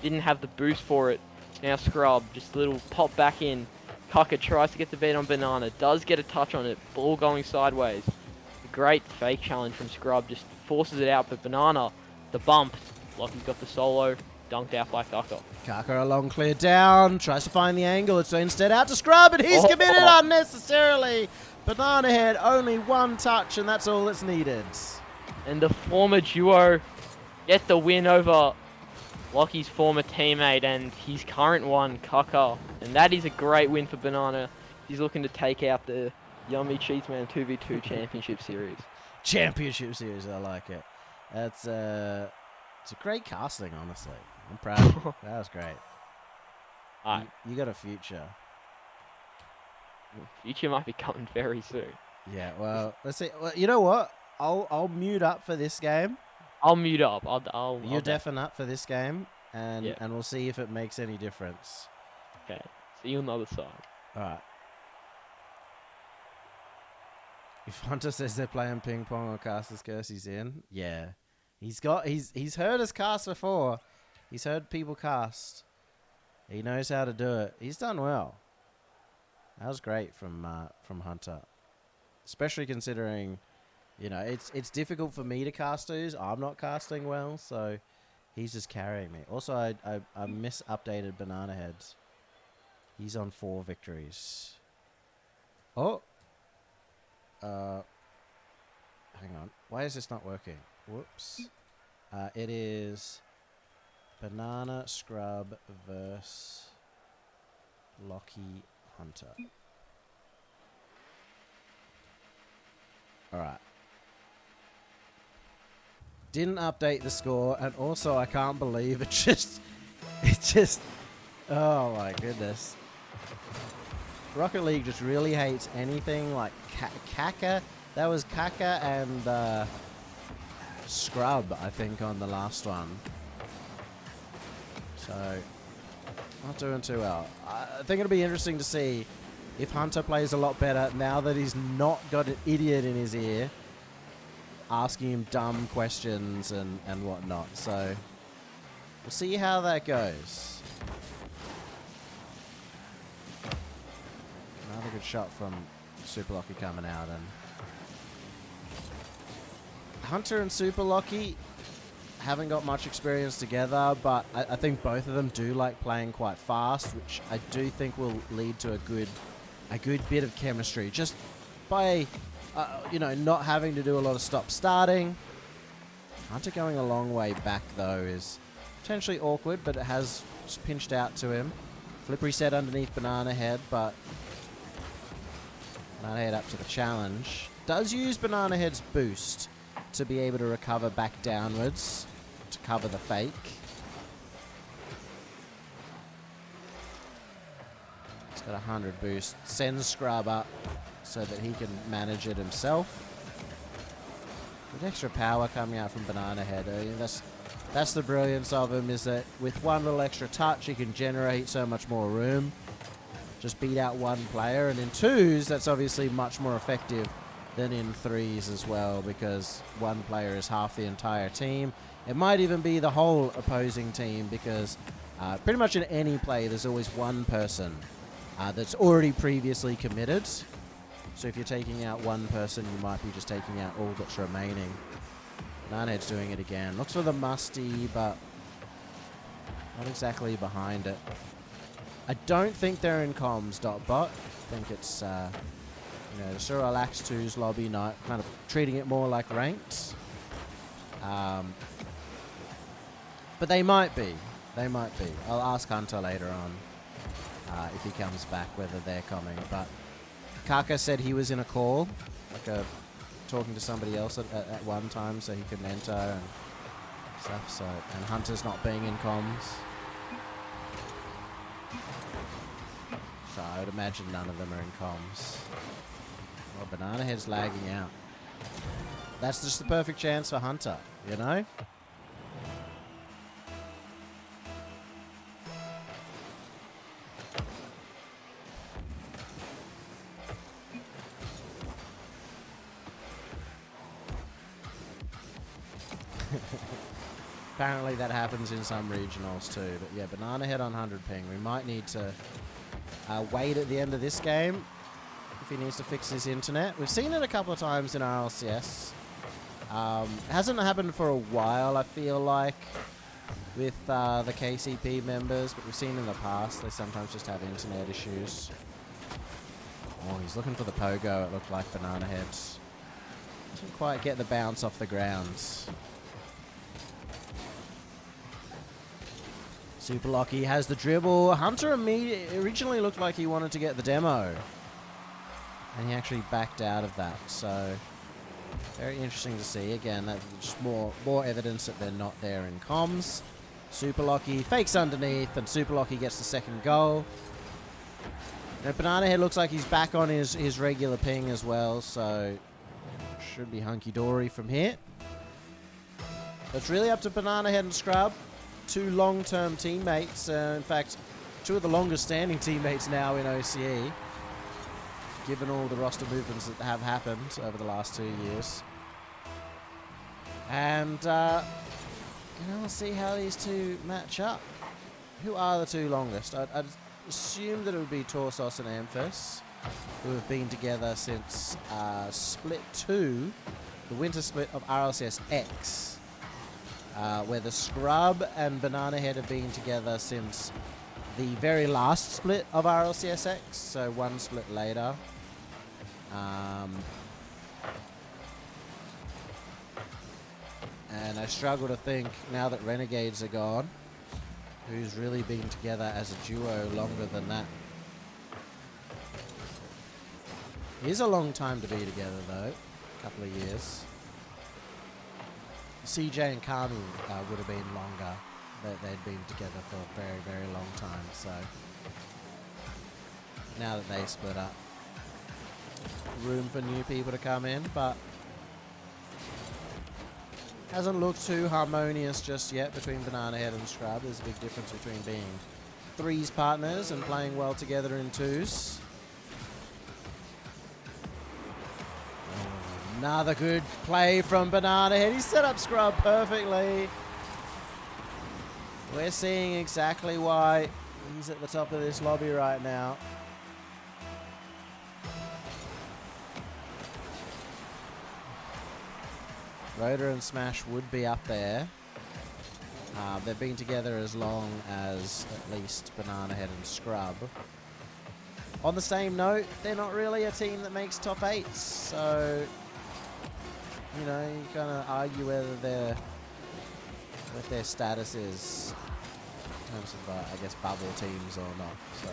Didn't have the boost for it. Now Scrub, just a little pop back in. Kaka tries to get the beat on Banana. Does get a touch on it. Ball going sideways. A great fake challenge from Scrub. Just forces it out, but Banana, the bump. Lockie's got the solo. Dunked out by Kaka. Kaka a long clear down. Tries to find the angle. It's instead out to Scrub, and he's committed unnecessarily. Bananahead only one touch, and that's all that's needed. And the former duo get the win over Lockie's former teammate and his current one, Kaka. And that is a great win for Banana. He's looking to take out the Yummy Cheeseman 2v2 Championship Series. Championship Series, I like it. It's a great casting, honestly. I'm proud. That was great. You got a future. Future might be coming very soon. Yeah, well, let's see. Well, you know what? I'll mute up for this game. I'll mute up. You're deafing up for this game, and yeah. and we'll see if it makes any difference. Okay. See you on the other side. All right. If Hunter says they're playing ping pong or Caster's curse, he's in. Yeah, he's heard us cast before. He's heard people cast. He knows how to do it. He's done well. That was great from Hunter, especially considering, you know, it's difficult for me to cast twos. I'm not casting well, so he's just carrying me. Also, I updated Bananahead. He's on 4 victories. Oh. Hang on. Why is this not working? Whoops. It is Banana Scrub versus Lockie Hunter. Alright. Didn't update the score, and also I can't believe it just, oh my goodness. Rocket League just really hates anything like Kaka. That was Kaka and Scrub, I think, on the last one. So, not doing too well. I think it'll be interesting to see if Hunter plays a lot better now that he's not got an idiot in his ear asking him dumb questions and whatnot. So, we'll see how that goes. Another good shot from Superlachie coming out, and Hunter and Superlachie haven't got much experience together, but I think both of them do like playing quite fast, which I do think will lead to a good bit of chemistry just by you know, not having to do a lot of stop starting. Hunter going a long way back though is potentially awkward, but it has just pinched out to him. Flip reset underneath Bananahead, but Bananahead up to the challenge. Does use Bananahead's boost to be able to recover back downwards to cover the fake. He's got 100 boost. Sends Scrub up so that he can manage it himself. With extra power coming out from Bananahead. That's the brilliance of him, is that with one little extra touch he can generate so much more room. Just beat out one player, and in twos that's obviously much more effective than in threes as well, because one player is half the entire team. It might even be the whole opposing team, because pretty much in any play there's always one person that's already previously committed. So if you're taking out one person, you might be just taking out all that's remaining. Bananahead's doing it again. Looks for the musty, but not exactly behind it. I don't think they're in comms, .bot. I think it's, you know, just a relaxed twos lobby night, kind of treating it more like ranked. But they might be. They might be. I'll ask Hunter later on if he comes back whether they're coming. But Kaka said he was in a call, like talking to somebody else at one time, so he couldn't enter and stuff. So, and Hunter's not being in comms. So I would imagine none of them are in comms. Well, Bananahead's lagging out. That's just the perfect chance for hntr, you know? Apparently that happens in some regionals too. But yeah, Bananahead on 100 ping. We might need to wait at the end of this game if he needs to fix his internet. We've seen it a couple of times in RLCS. It hasn't happened for a while, I feel like, with the KCP members, but we've seen in the past they sometimes just have internet issues. Oh, he's looking for the pogo, it looked like Bananahead. Didn't quite get the bounce off the ground. Superlachie has the dribble. hntr originally looked like he wanted to get the demo. And he actually backed out of that, so very interesting to see. Again, that's just more evidence that they're not there in comms. Superlachie fakes underneath, and Superlachie gets the second goal. Now, Bananahead looks like he's back on his regular ping as well, so should be hunky-dory from here. But it's really up to Bananahead and Scrub, two long-term teammates. In fact, two of the longest-standing teammates now in OCE, given all the roster movements that have happened over the last 2 years. And we'll see how these two match up. Who are the two longest? I'd assume that it would be Torsos and Amphis, who have been together since Split 2, the winter split of RLCS X, where the Scrub and Bananahead have been together since the very last split of RLCS X, so one split later. And I struggle to think, now that Renegades are gone, who's really been together as a duo longer than that. It is a long time to be together, though. A couple of years. CJ and Kami would have been longer. They'd been together for a very, very long time, so now that they split up, room for new people to come in, but hasn't looked too harmonious just yet between Bananahead and Scrub. There's a big difference between being threes partners and playing well together in twos. Another good play from Bananahead. He set up Scrub perfectly. We're seeing exactly why he's at the top of this lobby right now. Rotor and Smash would be up there. They've been together as long as at least Bananahead and Scrub. On the same note, they're not really a team that makes top 8s, so you know, you kind of argue whether what their status is in terms of, I guess, bubble teams or not. So,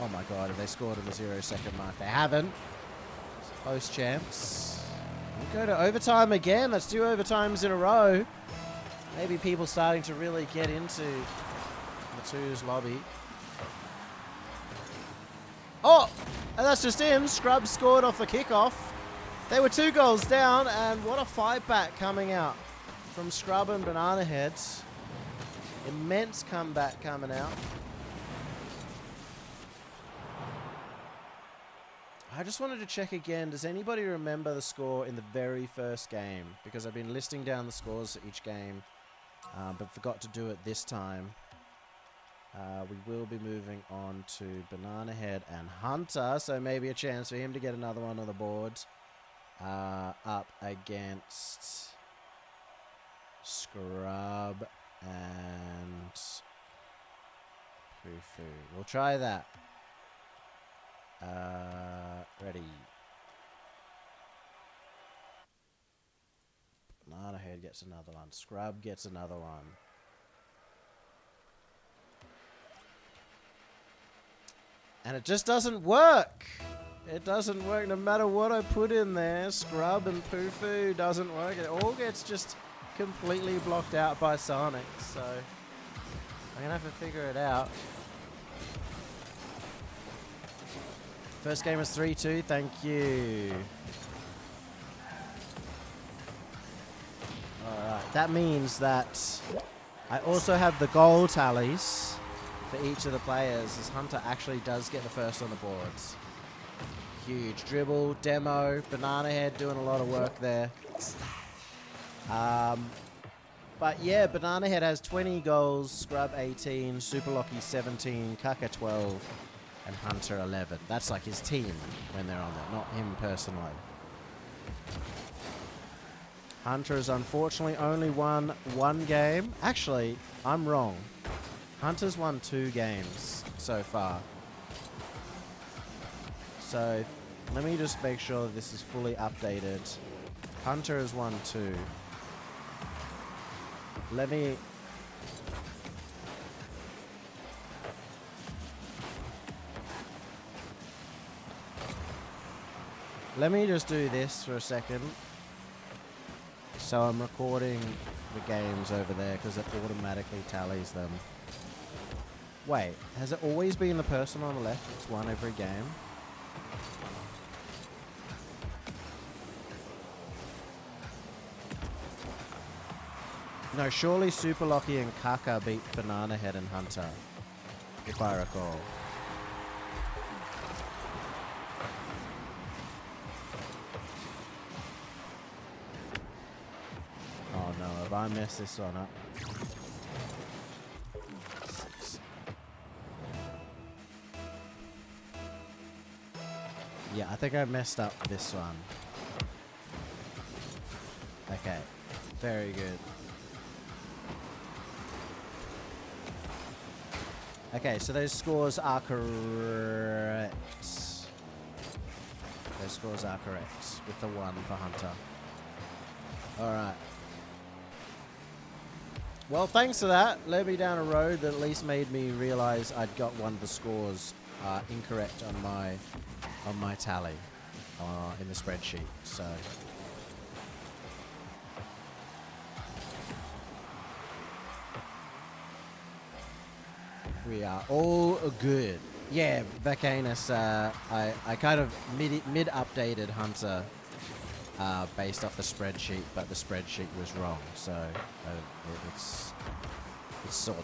oh my god, have they scored in the 0-second mark? They haven't. Close chance. We'll go to overtime again. Let's do overtimes in a row. Maybe people starting to really get into the twos lobby. Oh, and that's just in. Scrub scored off the kickoff. They were 2 goals down, and what a fight back coming out from Scrub and Bananahead. Immense comeback coming out. I just wanted to check again, does anybody remember the score in the very first game? Because I've been listing down the scores for each game, but forgot to do it this time. We will be moving on to Bananahead and hntr, so maybe a chance for him to get another one on the board. Up against Scrub and Fufu. We'll try that. Ready. Bananahead gets another one. Scrub gets another one. And it just doesn't work. It doesn't work no matter what I put in there. Scrub and Fufu doesn't work. It all gets just completely blocked out by Sonic. So I'm going to have to figure it out. First game was 3-2. Thank you. that means that I also have the goal tallies for each of the players, as Hunter actually does get the first on the boards. Huge dribble, demo, Bananahead doing a lot of work there. But yeah, Bananahead has 20 goals, Scrub 18, Superlachie 17, Kaka 12, and Hunter 11. That's like his team when they're on there, not him personally. Hunter has unfortunately only won 1 game. Actually, I'm wrong. Hunter's won 2 games so far. So let me just make sure that this is fully updated. Hunter has won 2. Let me just do this for a second. So I'm recording the games over there because it automatically tallies them. Wait, has it always been the person on the left that's won every game? No, surely Superlachie and Kaka beat Bananahead and Hunter, if I recall. Oh no, have I messed this one up? Yeah, I think I messed up this one. Okay, very good. Okay, so those scores are correct. Those scores are correct, with the 1 for Hunter. Alright. Well, thanks for that. Led me down a road that at least made me realize I'd got one of the scores incorrect on my tally in the spreadsheet. So we are all good. Yeah, Vacanus, I kind of mid-updated Hunter based off the spreadsheet, but the spreadsheet was wrong, so it's sorted.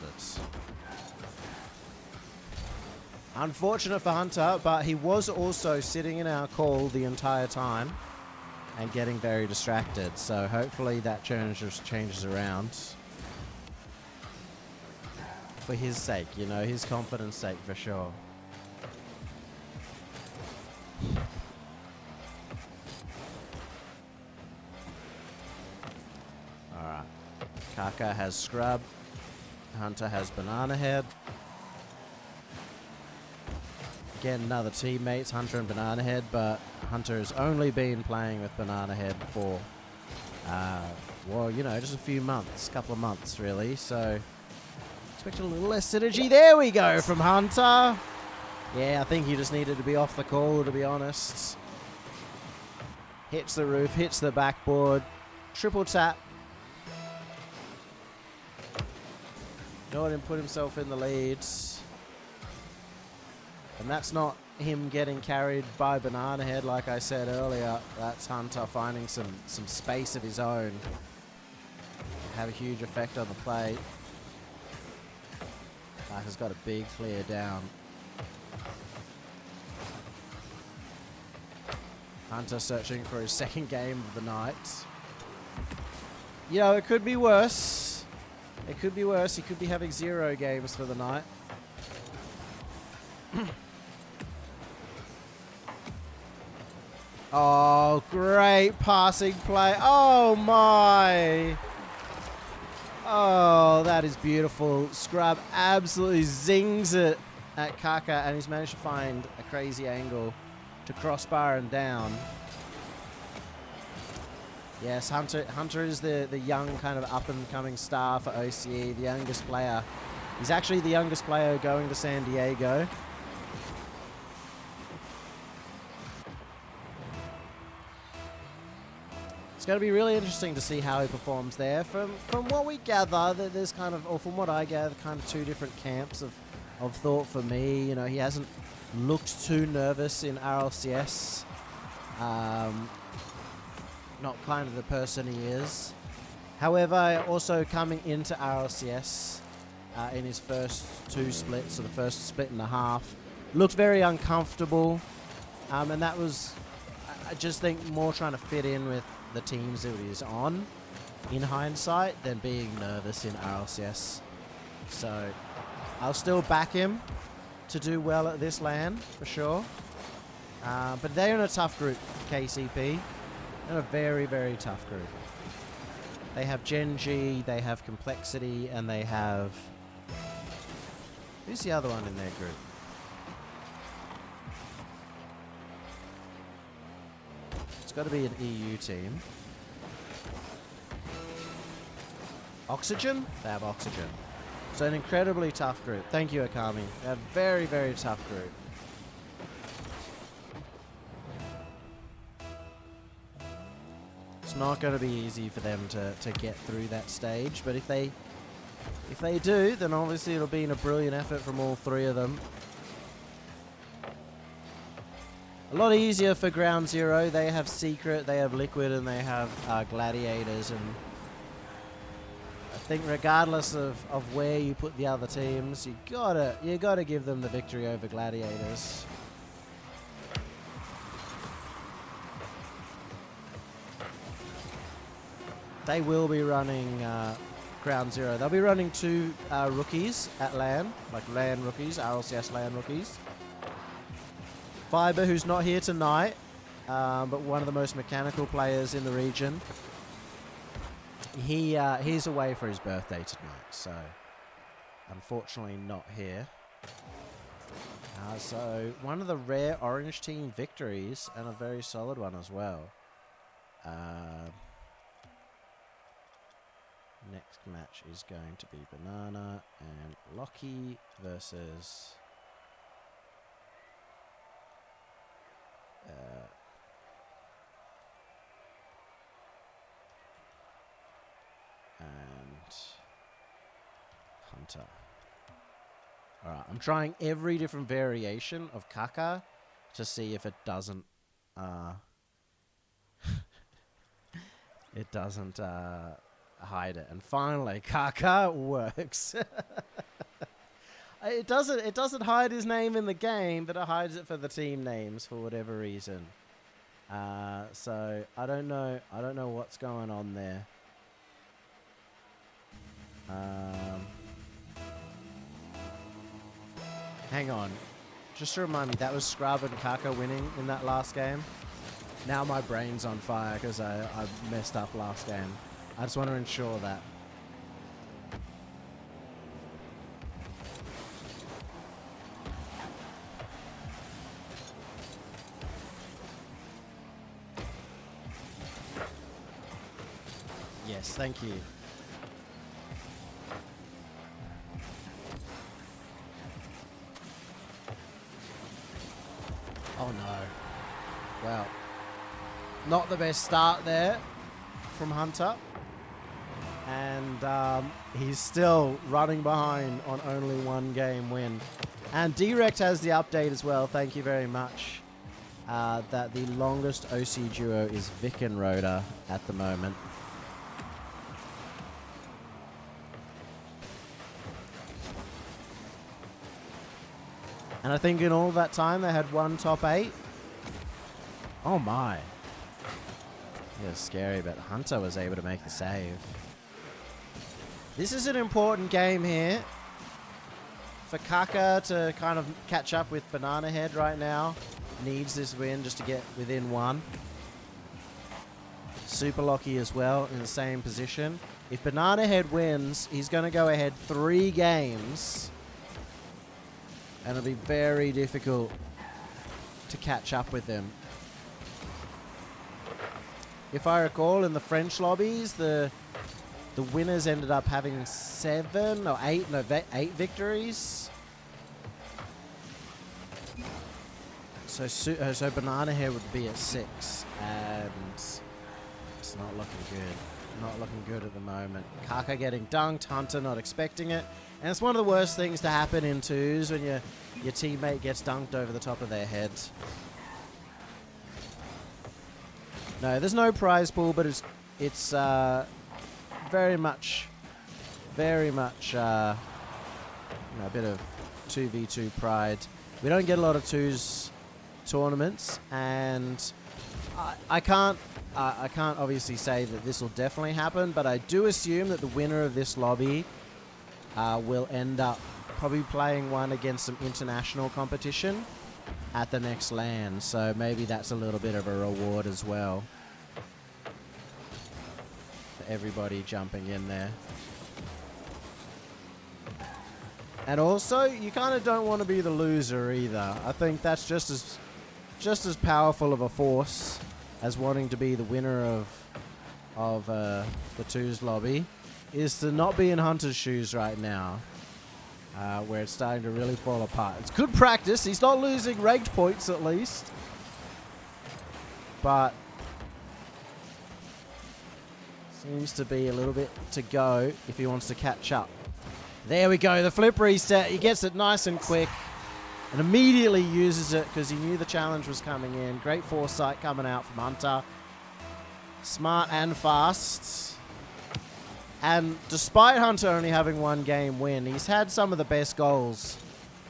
Unfortunate for Hunter, but he was also sitting in our call the entire time and getting very distracted, so hopefully that changes around. For his sake, you know, his confidence sake for sure. Alright. Kaka has Scrub. Hunter has Bananahead. Again, another teammates, Hunter and Bananahead, but Hunter has only been playing with Bananahead for, well, you know, just a few months, couple of months really, so expect a little less synergy. There we go from Hunter. Yeah, I think he just needed to be off the call, to be honest. Hits the roof, hits the backboard, triple tap. Jordan put himself in the lead. And that's not him getting carried by Bananahead, like I said earlier. That's Hunter finding some space of his own. Have a huge effect on the play. Kaka's got a big clear down. Hunter searching for his second game of the night. You know, it could be worse. It could be worse. He could be having 0 games for the night. Oh, great passing play. Oh, my. Oh, that is beautiful. Scrub absolutely zings it at Kaka, and he's managed to find a crazy angle to crossbar and down. Yes, Hunter is the young kind of up-and-coming star for OCE, the youngest player. He's actually the youngest player going to San Diego. It's going to be really interesting to see how he performs there. From what we gather, there's kind of, or from what I gather, kind of 2 different camps of thought for me. You know, he hasn't looked too nervous in RLCS. Not kind of the person he is. However, also coming into RLCS in his first 2 splits, or the first split and a half, looked very uncomfortable. And that was, I just think, more trying to fit in with the teams that he's on in hindsight than being nervous in RLCS. So I'll still back him to do well at this LAN for sure. But they're in a tough group, KCP. They're a very, very tough group. They have Gen G, they have Complexity, and they have... Who's the other one in their group? It's got to be an EU team. Oxygen? They have Oxygen. So an incredibly tough group. Thank you, Akami. They're a very, very tough group. It's not going to be easy for them to get through that stage, but if they do, then obviously it'll be a brilliant effort from all 3 of them. A lot easier for Ground Zero. They have Secret, they have Liquid, and they have Gladiators, and I think regardless of where you put the other teams, you gotta give them the victory over Gladiators. They will be running Ground Zero. They'll be running 2 rookies at LAN, like LAN rookies, RLCS LAN rookies. Fiber, who's not here tonight, but one of the most mechanical players in the region. He's away for his birthday tonight, so unfortunately not here. So one of the rare orange team victories, and a very solid one as well. Next match is going to be Banana and Lachie versus and hntr. Alright, I'm trying every different variation of Kaka to see if it doesn't hide it. And finally, Kaka works. It doesn't hide his name in the game, but it hides it for the team names for whatever reason. So I don't know what's going on there. Hang on. Just to remind me, that was Scrub and Kaka winning in that last game. Now my brain's on fire because I messed up last game. I just want to ensure that. Yes, thank you. Oh no. Well, not the best start there from hntr. And he's still running behind on only 1 game win. And Direct has the update as well, thank you very much. That the longest OC duo is Vic and Rhoda at the moment. And I think in all that time they had 1 top 8. Oh my. It was scary, but hntr was able to make the save. This is an important game here for Kaka to kind of catch up with Bananahead right now. Needs this win just to get within 1. Superlachie as well in the same position. If Bananahead wins, he's going to go ahead 3 games. And it'll be very difficult to catch up with them. If I recall, in the French lobbies, the winners ended up having 7 or 8, no, 8 victories. So Bananahead would be at 6, and it's not looking good. Not looking good at the moment. Kaka getting dunked, hntr not expecting it. And it's one of the worst things to happen in 2s when your teammate gets dunked over the top of their head. No, there's no prize pool, but it's very much, a bit of 2v2 pride. We don't get a lot of twos tournaments, and I can't obviously say that this will definitely happen, but I do assume that the winner of this lobby will end up probably playing one against some international competition at the next LAN, so maybe that's a little bit of a reward as well for everybody jumping in there. And also, you kind of don't want to be the loser either. I think that's just as powerful of a force as wanting to be the winner of the twos lobby, is to not be in Hunter's shoes right now, where it's starting to really fall apart. It's good practice. He's not losing ranked points at least, but seems to be a little bit to go if he wants to catch up. There we go, the flip reset. He gets it nice and quick and immediately uses it because he knew the challenge was coming in. Great foresight coming out from Hunter. Smart and fast. And despite Hunter only having one game win, he's had some of the best goals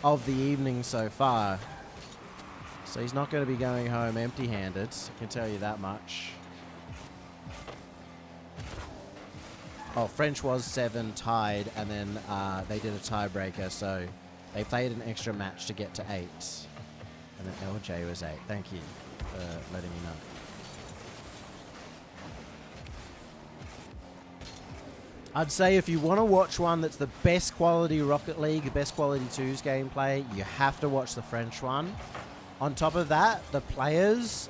of the evening so far. So he's not going to be going home empty-handed, I can tell you that much. Oh, French was 7 tied, and then they did a tiebreaker, so they played an extra match to get to 8. And then LJ was 8. Thank you for letting me know. I'd say if you want to watch one that's the best quality Rocket League, the best quality 2s gameplay, you have to watch the French one. On top of that, the players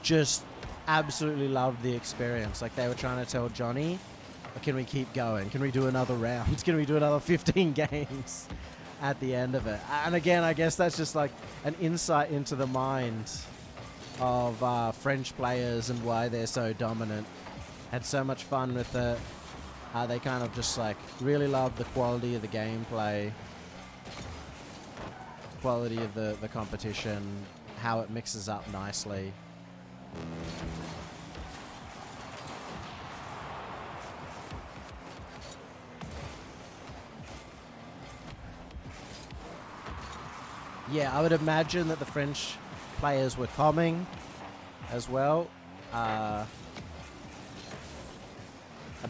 just absolutely loved the experience. Like, they were trying to tell Johnny, can we keep going? Can we do another round? Can we do another 15 games at the end of it? And again, I guess that's just like an insight into the mind of French players and why they're so dominant. Had so much fun with it. They kind of just like really loved the quality of the gameplay, quality of the competition, how it mixes up nicely. Yeah, I would imagine that the French players were coming as well. I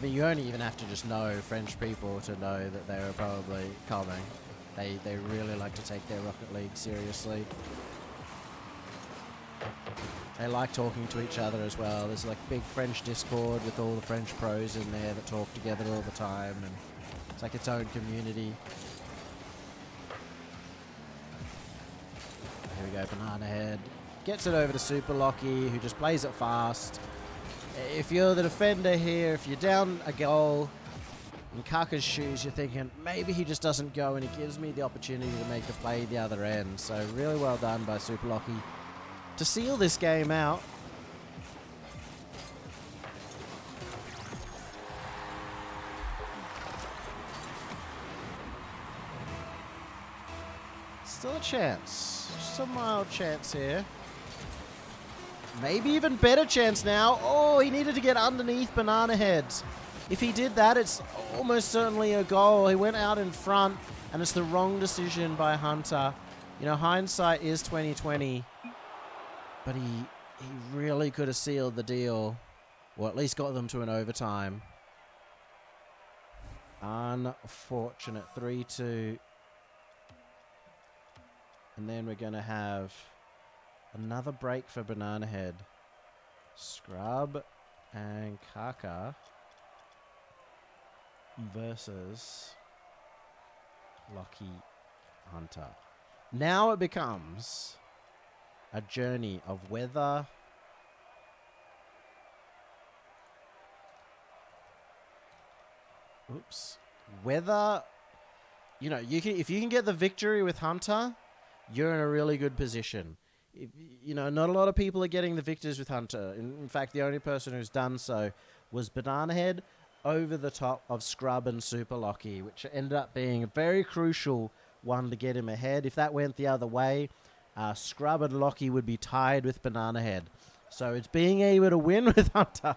mean, you only even have to just know French people to know that they were probably coming. They really like to take their Rocket League seriously. They like talking to each other as well. There's like big French Discord with all the French pros in there that talk together all the time, and it's like its own community. Here we go, Bananahead. Gets it over to Superlachie, who just plays it fast. If you're the defender here, if you're down a goal in Kaka's shoes, you're thinking, maybe he just doesn't go and he gives me the opportunity to make the play the other end. So really well done by Superlachie to seal this game out. Still a chance. Just a mild chance here. Maybe even better chance now. Oh, he needed to get underneath Bananahead. If he did that, it's almost certainly a goal. He went out in front, and it's the wrong decision by Hunter. You know, hindsight is 20/20, but he really could have sealed the deal, or at least got them to an overtime. Unfortunate. 3-2. And then we're going to have another break for Bananahead. Scrub and Kaka versus Lucky Hunter. Now it becomes a journey of whether you know, if you can get the victory with Hunter, you're in a really good position. You know, not a lot of people are getting the victors with Hunter. In fact, the only person who's done so was Bananahead over the top of Scrub and Superlachie, which ended up being a very crucial one to get him ahead. If that went the other way, Scrub and Lachie would be tied with Bananahead. So it's being able to win with Hunter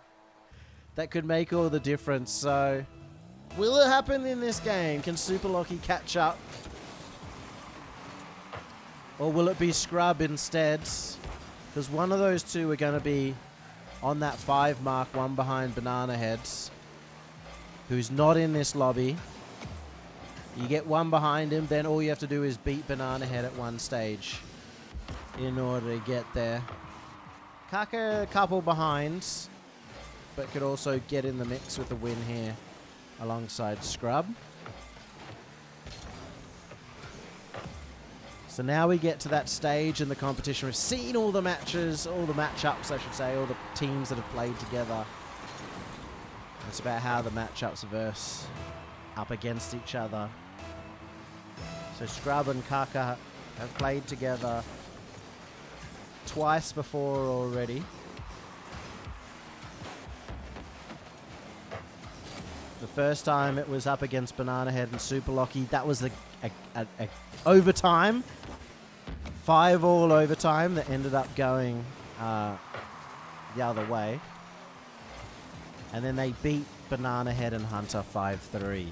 that could make all the difference. So, will it happen in this game? Can Superlachie catch up? Or will it be Scrub instead? Because one of those two are going to be on that 5 mark, one behind Bananahead, who's not in this lobby. You get one behind him, then all you have to do is beat Bananahead at one stage in order to get there. Kaka a couple behind, but could also get in the mix with a win here alongside Scrub. So now we get to that stage in the competition. We've seen all the matches, all the matchups, I should say, all the teams that have played together. It's about how the matchups verse up against each other. So Scrub and Kaka have played together twice before already. The first time it was up against Bananahead and Superlachie. That was a overtime. 5-all overtime that ended up going the other way. And then they beat Bananahead and hntr 5-3.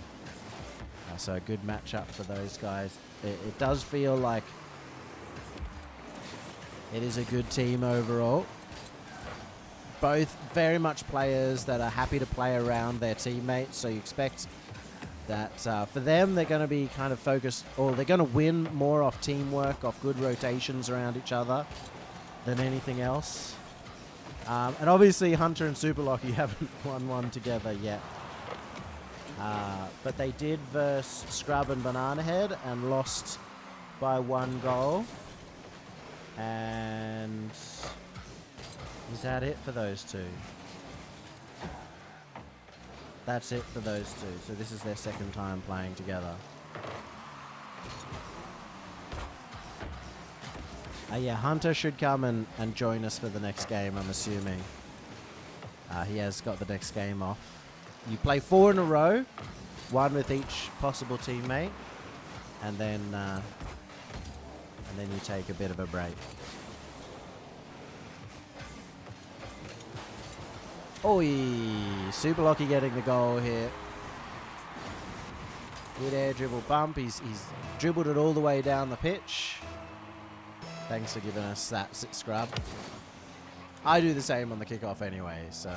So a good matchup for those guys. It does feel like it is a good team overall. Both very much players that are happy to play around their teammates. So you expect that for them, they're going to be kind of focused, or they're going to win more off teamwork, off good rotations around each other than anything else. And obviously, hntr and Superlachie haven't won one together yet. But they did verse Scrub and Bananahead and lost by 1 goal. And is that it for those two? That's it for those two. So this is their second time playing together. Yeah, hntr should come and join us for the next game, I'm assuming. He has got the next game off. You play 4 in a row, 1 with each possible teammate, and then you take a bit of a break. Oh, Superlachie getting the goal here. Good air dribble bump. He's dribbled it all the way down the pitch. Thanks for giving us that Scrub. I do the same on the kickoff anyway, so.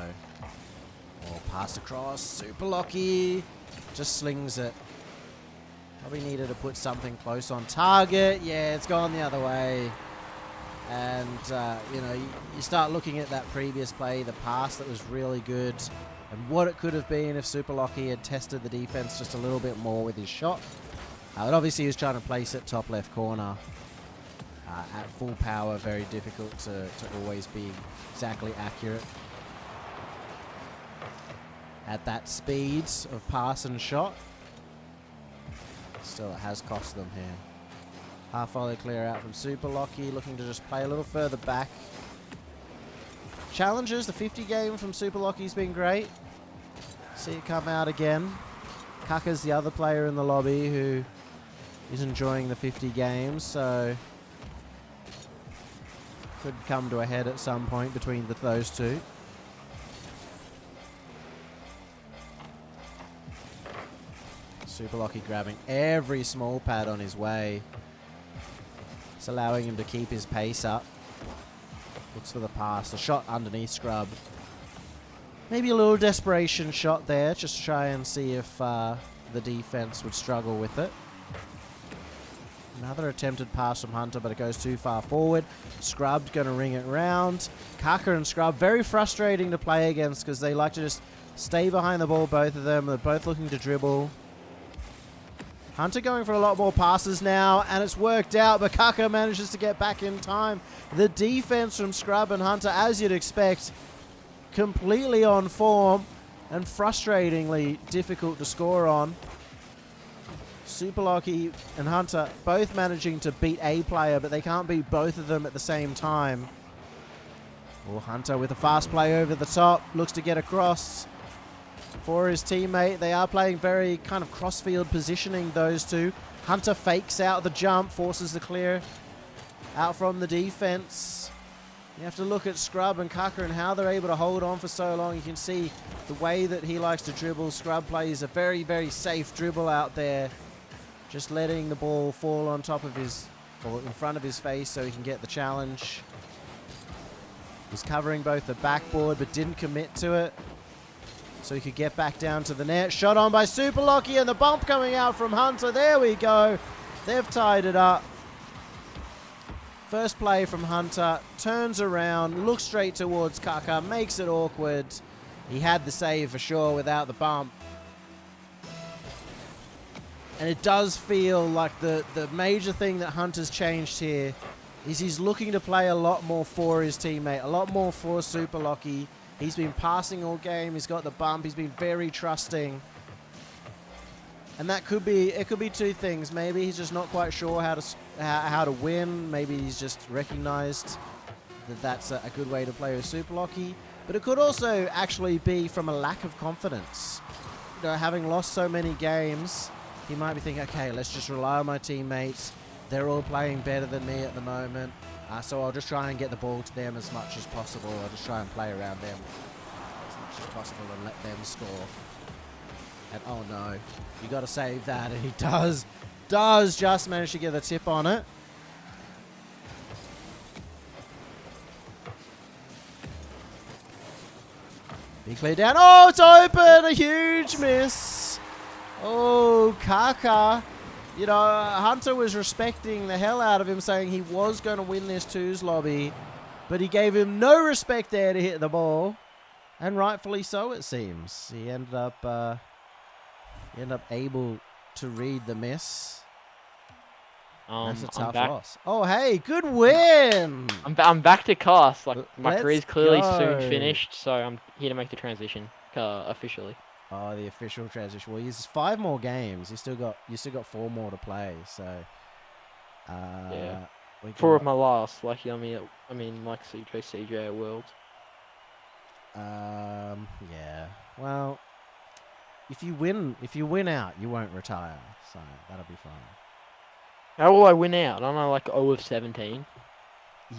Oh, pass across. Superlachie just slings it. Probably needed to put something close on target. Yeah, it's gone the other way. And, you know, you start looking at that previous play, the pass that was really good, and what it could have been if Superlachie had tested the defense just a little bit more with his shot. But obviously he was trying to place it top left corner at full power. Very difficult to always be exactly accurate at that speed of pass and shot. Still, it has cost them here. Half volley clear out from Superlachie, looking to just play a little further back. Challenges, the 50 game from Superlachie's been great. See it come out again. Kaka's the other player in the lobby who is enjoying the 50 games, so could come to a head at some point between those two. Superlachie grabbing every small pad on his way. It's allowing him to keep his pace up. Looks for the pass. The shot underneath Scrub. Maybe a little desperation shot there. Just to try and see if the defense would struggle with it. Another attempted pass from hntr, but it goes too far forward. Scrub's going to ring it round. Kaka and Scrub, very frustrating to play against because they like to just stay behind the ball, both of them. They're both looking to dribble. hntr going for a lot more passes now, and it's worked out, but Kaka manages to get back in time. The defense from Scrub and hntr, as you'd expect, completely on form and frustratingly difficult to score on. Superlachie and hntr both managing to beat a player, but they can't beat both of them at the same time. Well, hntr with a fast play over the top, looks to get across for his teammate. They are playing very kind of cross-field positioning, those two. hntr fakes out the jump, forces the clear out from the defense. You have to look at Scrub and Kaka and how they're able to hold on for so long. You can see the way that he likes to dribble. Scrub plays a very, very safe dribble out there. Just letting the ball fall on top of his, or in front of his face so he can get the challenge. He's covering both the backboard but didn't commit to it. So he could get back down to the net. Shot on by Superlachie and the bump coming out from hntr. There we go. They've tied it up. First play from hntr, turns around, looks straight towards Kaka, makes it awkward. He had the save for sure without the bump. And it does feel like the major thing that hntr changed here is he's looking to play a lot more for his teammate, a lot more for Superlachie. He's been passing all game, he's got the bump, he's been very trusting. And that could be, it could be two things. Maybe he's just not quite sure how to win. Maybe he's just recognized that that's a good way to play with Superlachie. But it could also actually be from a lack of confidence. You know, having lost so many games, he might be thinking, okay, let's just rely on my teammates. They're all playing better than me at the moment. So I'll just try and get the ball to them as much as possible. I'll just try and play around them as much as possible and let them score. And oh no, you got to save that, and he does just manage to get the tip on it. He cleared down. Oh, it's open! A huge miss. Oh, Kaka. You know, hntr was respecting the hell out of him, saying he was going to win this twos lobby, but he gave him no respect there to hit the ball, and rightfully so, it seems. He ended up able to read the miss. That's a tough loss. Oh, hey, good win! I'm back to cast. Like my Let's career's clearly go. soon finished, so I'm here to make the transition officially. Oh, the official transition. Well, he's 5 more games. You still got 4 more to play. So, yeah, we 4 of my last. Like I mean, like CJ at Worlds. Yeah. Well, if you win out, you won't retire. So that'll be fine. How will I win out? I don't know, like 0 of 17.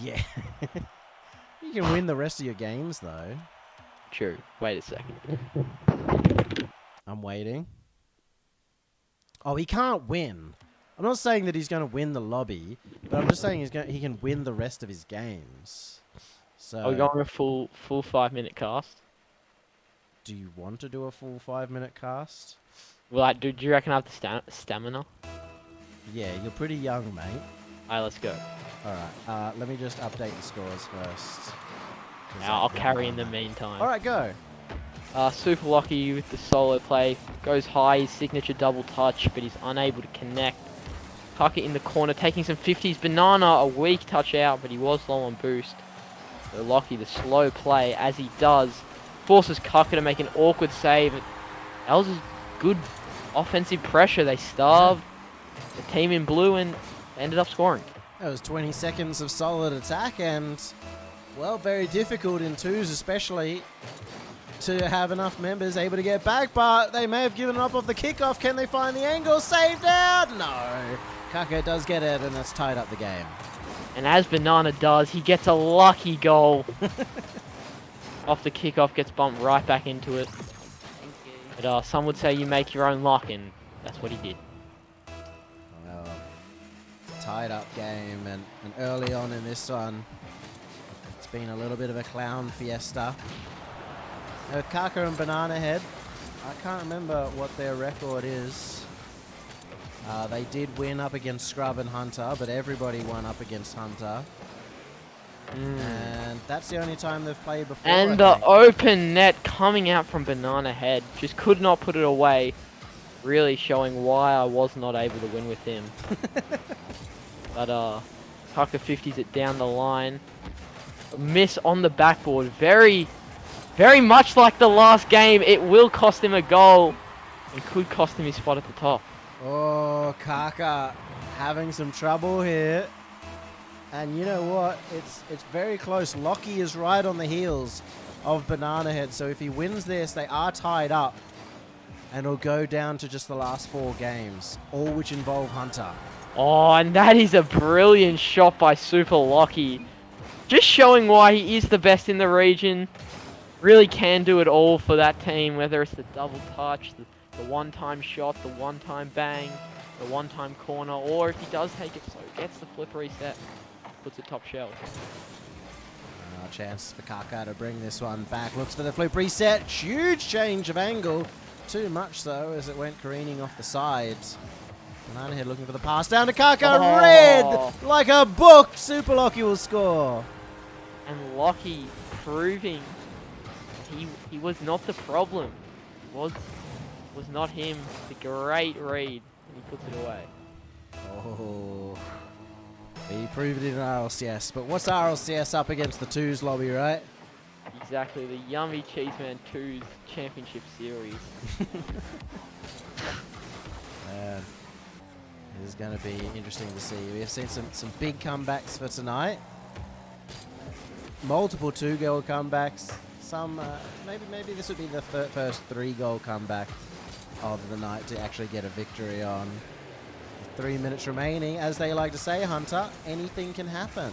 Yeah. You can win the rest of your games though. True. Wait a second. I'm waiting. Oh, he can't win. I'm not saying that he's going to win the lobby, but I'm just saying he can win the rest of his games. So, Are we going a full 5-minute cast? do you want to do a full 5-minute cast? Well, do you reckon I have the stamina? Yeah, you're pretty young, mate. Alright, let's go. Alright, let me just update the scores first. I'll carry in the meantime. Alright, go. Superlachie with the solo play. Goes high, his signature double touch, but he's unable to connect. Kaka in the corner, taking some 50s. Banana, a weak touch out, but he was low on boost. So Lachie, the slow play, as he does, forces Kaka to make an awkward save. That was a good offensive pressure. They starved the team in blue and ended up scoring. That was 20 seconds of solid attack, and, well, very difficult in twos, especially to have enough members able to get back, but they may have given up off the kickoff. Can they find the angle? Saved out? No. Kaka does get it, and that's tied up the game. And as Banana does, he gets a lucky goal. Off the kickoff, gets bumped right back into it. But some would say you make your own luck, and that's what he did. Well, tied up game, and early on in this one, it's been a little bit of a clown fiesta. With Kaka and Bananahead, I can't remember what their record is. They did win up against Scrub and hntr, but everybody won up against hntr. And that's the only time they've played before. And the open net coming out from Bananahead. Just could not put it away. Really showing why I was not able to win with him. But Kaka 50s it down the line. A miss on the backboard. Very much like the last game. It will cost him a goal. It could cost him his spot at the top. Oh, Kaka having some trouble here. And you know what? It's very close. Lachie is right on the heels of Bananahead. So if he wins this, they are tied up. And it'll go down to just the last 4 games, all which involve hntr. Oh, and that is a brilliant shot by Superlachie. Just showing why he is the best in the region. Really can do it all for that team, whether it's the double touch, the one-time shot, the one-time bang, the one-time corner, or if he does take it, so gets the flip reset, puts it top shelf. Chance for Kaka to bring this one back. Looks for the flip reset. Huge change of angle. Too much so as it went careening off the side. Bananahead looking for the pass down to Kaka. Oh. Red like a book. Superlachie will score. And Lachie proving he was not the problem. Was not him. The great read, and he puts it away. Oh, he proved it in RLCS. But what's RLCS up against the twos lobby, right? Exactly, the Yummy Cheeseman 2's Championship Series. Man, this is going to be interesting to see. We have seen some big comebacks for tonight. Multiple 2-goal comebacks. Some maybe this would be the first 3-goal comeback of the night to actually get a victory on. 3 minutes remaining, as they like to say, Hunter. Anything can happen.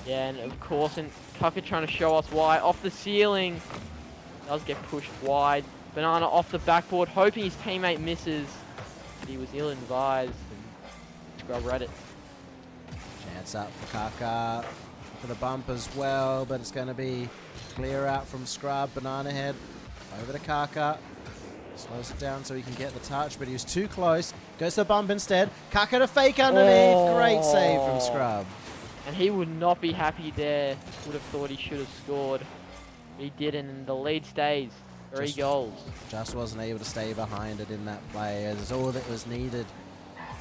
Yeah, and of course, and Kaka trying to show us why. Off the ceiling, does get pushed wide. Banana off the backboard, hoping his teammate misses. But he was ill-advised, and Scrub read it. Chance up for Kaka for the bump as well, but it's going to be clear out from Scrub. Bananahead over to Kaka. Slows it down so he can get the touch, but he was too close. Goes to the bump instead. Kaka to fake underneath. Oh. Great save from Scrub. And he would not be happy there. Would have thought he should have scored. He didn't, and the lead stays. 3 goals. Just wasn't able to stay behind it in that play, as all that was needed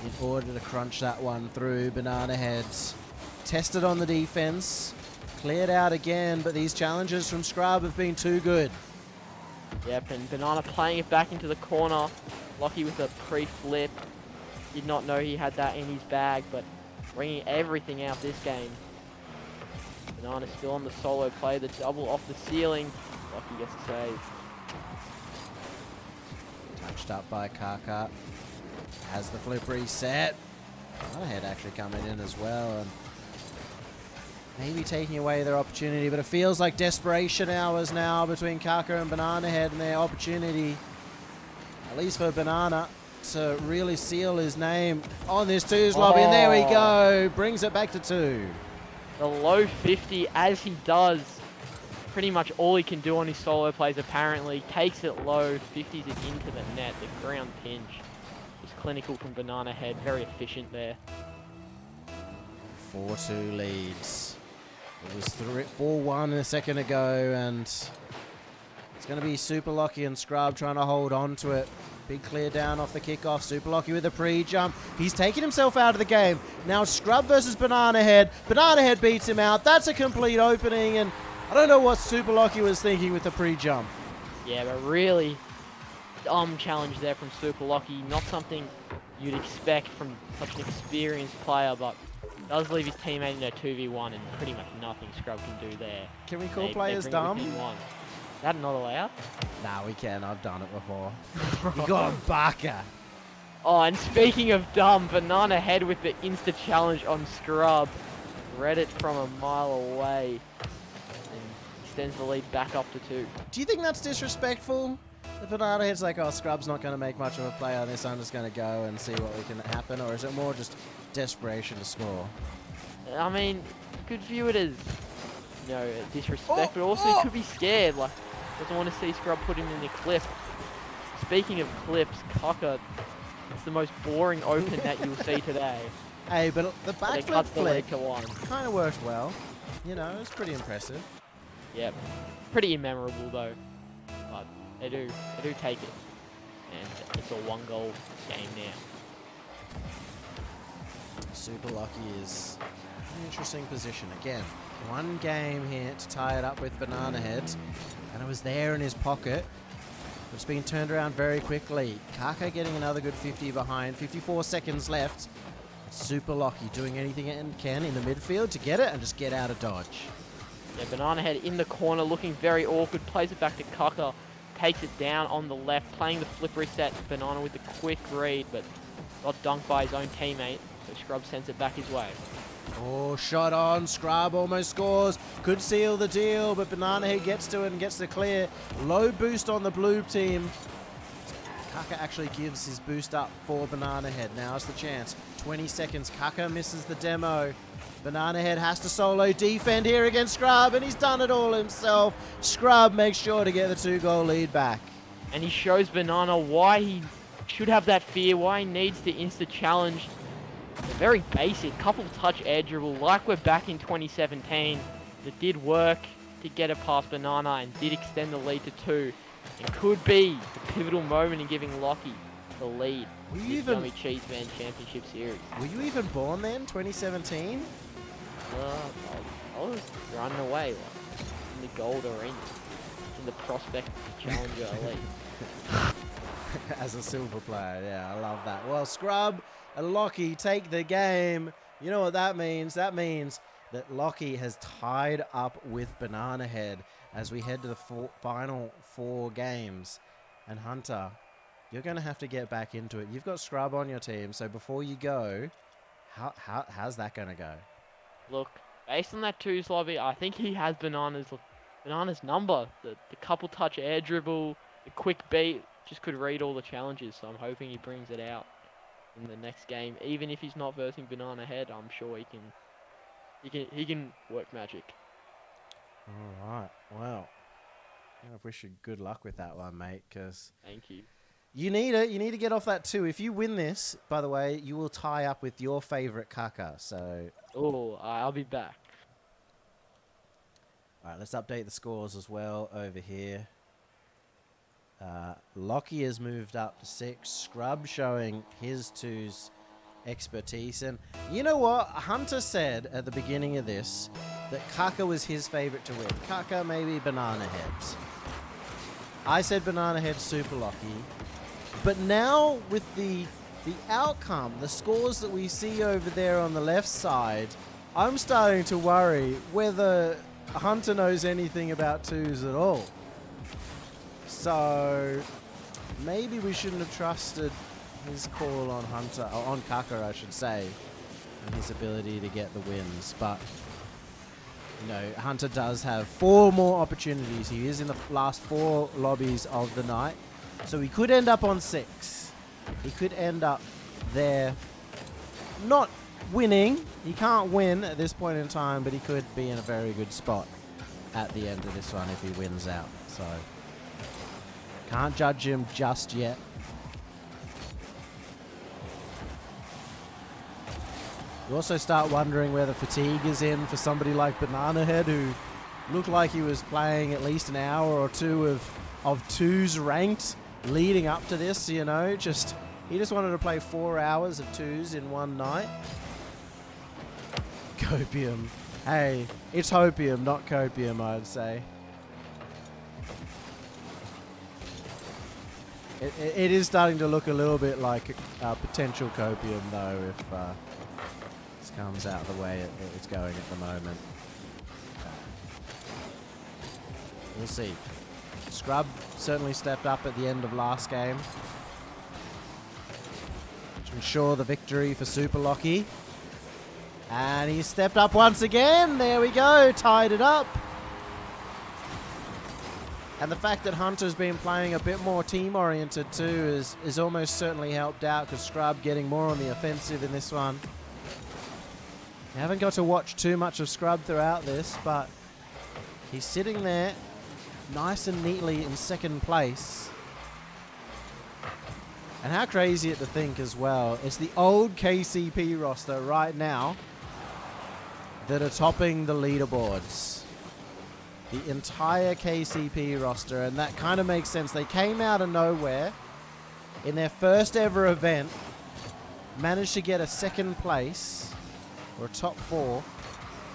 in order to crunch that one through. Bananahead tested on the defense. Cleared out again, but these challenges from Scrub have been too good. Yep, and Banana playing it back into the corner. Lachie with a pre-flip. Did not know he had that in his bag, but bringing everything out this game. Banana still on the solo play, the double off the ceiling. Lachie gets a save. Touched up by Kaka. Has the flip reset. Bananahead actually coming in as well, and maybe taking away their opportunity, but it feels like desperation hours now between Kaka and Bananahead and their opportunity, at least for Banana, to really seal his name on this twos lobby. And there we go. Brings it back to 2. The low 50, as he does pretty much all he can do on his solo plays apparently. Takes it low, 50s it into the net. The ground pinch is clinical from Bananahead. Very efficient there. 4-2 leads. It was 4-1 a second ago, and it's going to be Superlachie and Scrub trying to hold on to it. Big clear down off the kickoff. Superlachie with a pre-jump. He's taken himself out of the game. Now Scrub versus Bananahead. Bananahead beats him out. That's a complete opening, and I don't know what Superlachie was thinking with the pre-jump. Yeah, but really dumb challenge there from Superlachie. Not something you'd expect from such an experienced player, but does leave his teammate in a 2v1, and pretty much nothing Scrub can do there. Can we call players dumb? Is that not allowed? Nah, we can. I've done it before. You got a baka. Oh, and speaking of dumb, Bananahead with the insta challenge on Scrub. Read it from a mile away. And extends the lead back up to 2. Do you think that's disrespectful? The Bananahead's like, oh, Scrub's not going to make much of a play on this. I'm just going to go and see what we can happen. Or is it more just desperation to score? I mean, you could view it as, you know, disrespect, but also he could be scared. Like, doesn't want to see Scrub put him in the clip. Speaking of clips, Kaka, it's the most boring open that you'll see today. Hey, but the backflip flick to kind of worked well. You know, it was pretty impressive. Yep. Pretty immemorable though. But they do take it. And it's a 1-goal game now. Superlachie is in an interesting position. Again, 1 game here to tie it up with Bananahead. And it was there in his pocket. But it's been turned around very quickly. Kaka getting another good 50 behind. 54 seconds left. Superlachie doing anything it can in the midfield to get it and just get out of dodge. Yeah, Bananahead in the corner looking very awkward. Plays it back to Kaka. Takes it down on the left. Playing the flip reset. Banana with the quick read, but got dunked by his own teammate. So Scrub sends it back his way. Oh, shot on. Scrub almost scores. Could seal the deal, but Bananahead gets to it and gets the clear. Low boost on the blue team. Kaka actually gives his boost up for Bananahead. Now's the chance. 20 seconds. Kaka misses the demo. Bananahead has to solo defend here against Scrub, and he's done it all himself. Scrub makes sure to get the 2-goal lead back. And he shows Banana why he should have that fear, why he needs to insta-challenge. A very basic couple touch air dribble like we're back in 2017. That did work to get it past Banana and did extend the lead to 2. It could be the pivotal moment in giving Lachie the lead in the Yummy Cheese Man Championship Series. Were you even born then, 2017? I was running away like, in the gold arena, in the Prospect Challenger Elite. As a silver player, yeah, I love that. Well, Scrub and Lachie take the game. You know what that means? That means that Lachie has tied up with Bananahead as we head to the final 4 games. And Hunter, you're going to have to get back into it. You've got Scrub on your team, so before you go, how's that going to go? Look, based on that 2's lobby, I think he has Banana's number. The couple touch air dribble, the quick beat, just could read all the challenges, so I'm hoping he brings it out in the next game. Even if he's not versing Bananahead, I'm sure he can work magic. All right, well, I wish you good luck with that one, mate, because thank you. You need it. You need to get off that 2. If you win this, by the way, you will tie up with your favorite Kaka. So. Oh, I'll be back. All right, let's update the scores as well over here. Lachie has moved up to 6. Scrub showing his 2's expertise. And you know what? Hunter said at the beginning of this that Kaka was his favorite to win. Kaka, maybe Bananahead. I said Bananahead Superlachie. But now with the outcome, the scores that we see over there on the left side, I'm starting to worry whether Hunter knows anything about 2's at all. So maybe we shouldn't have trusted his call on Hunter, or on Kaka, I should say, and his ability to get the wins. But you know, Hunter does have 4 more opportunities. He is in the last 4 lobbies of the night. So he could end up on 6. He could end up there not winning. He can't win at this point in time, but he could be in a very good spot at the end of this one if he wins out. So can't judge him just yet. You also start wondering whether fatigue is in for somebody like Bananahead, who looked like he was playing at least an hour or 2 of 2's ranked leading up to this, you know. He just wanted to play 4 hours of 2's in one night. Copium. Hey, it's hopium, not copium, I'd say. It is starting to look a little bit like potential copium, though, if this comes out the way it's going at the moment. We'll see. Scrub certainly stepped up at the end of last game to ensure the victory for Superlachie. And he stepped up once again. There we go. Tied it up. And the fact that Hunter's been playing a bit more team-oriented too is almost certainly helped out, because Scrub getting more on the offensive in this one. I haven't got to watch too much of Scrub throughout this, but he's sitting there nice and neatly in 2nd place. And how crazy it to think as well, it's the old KCP roster right now that are topping the leaderboards. The entire KCP roster, and that kind of makes sense. They came out of nowhere in their first ever event, managed to get a 2nd place, or a top 4,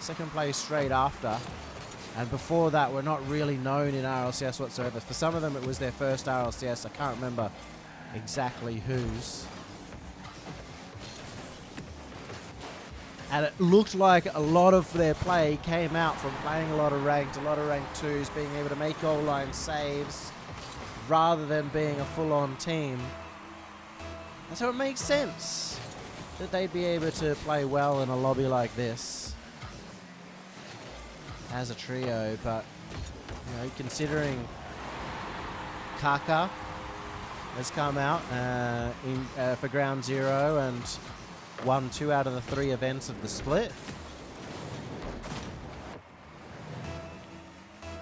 2nd place straight after. And before that, were not really known in RLCS whatsoever. For some of them, it was their first RLCS. I can't remember exactly whose. And it looked like a lot of their play came out from playing a lot of ranked 2's, being able to make goal line saves, rather than being a full-on team. And so it makes sense that they'd be able to play well in a lobby like this as a trio, but you know, considering Kaka has come out for ground zero and won 2 out of the 3 events of the split.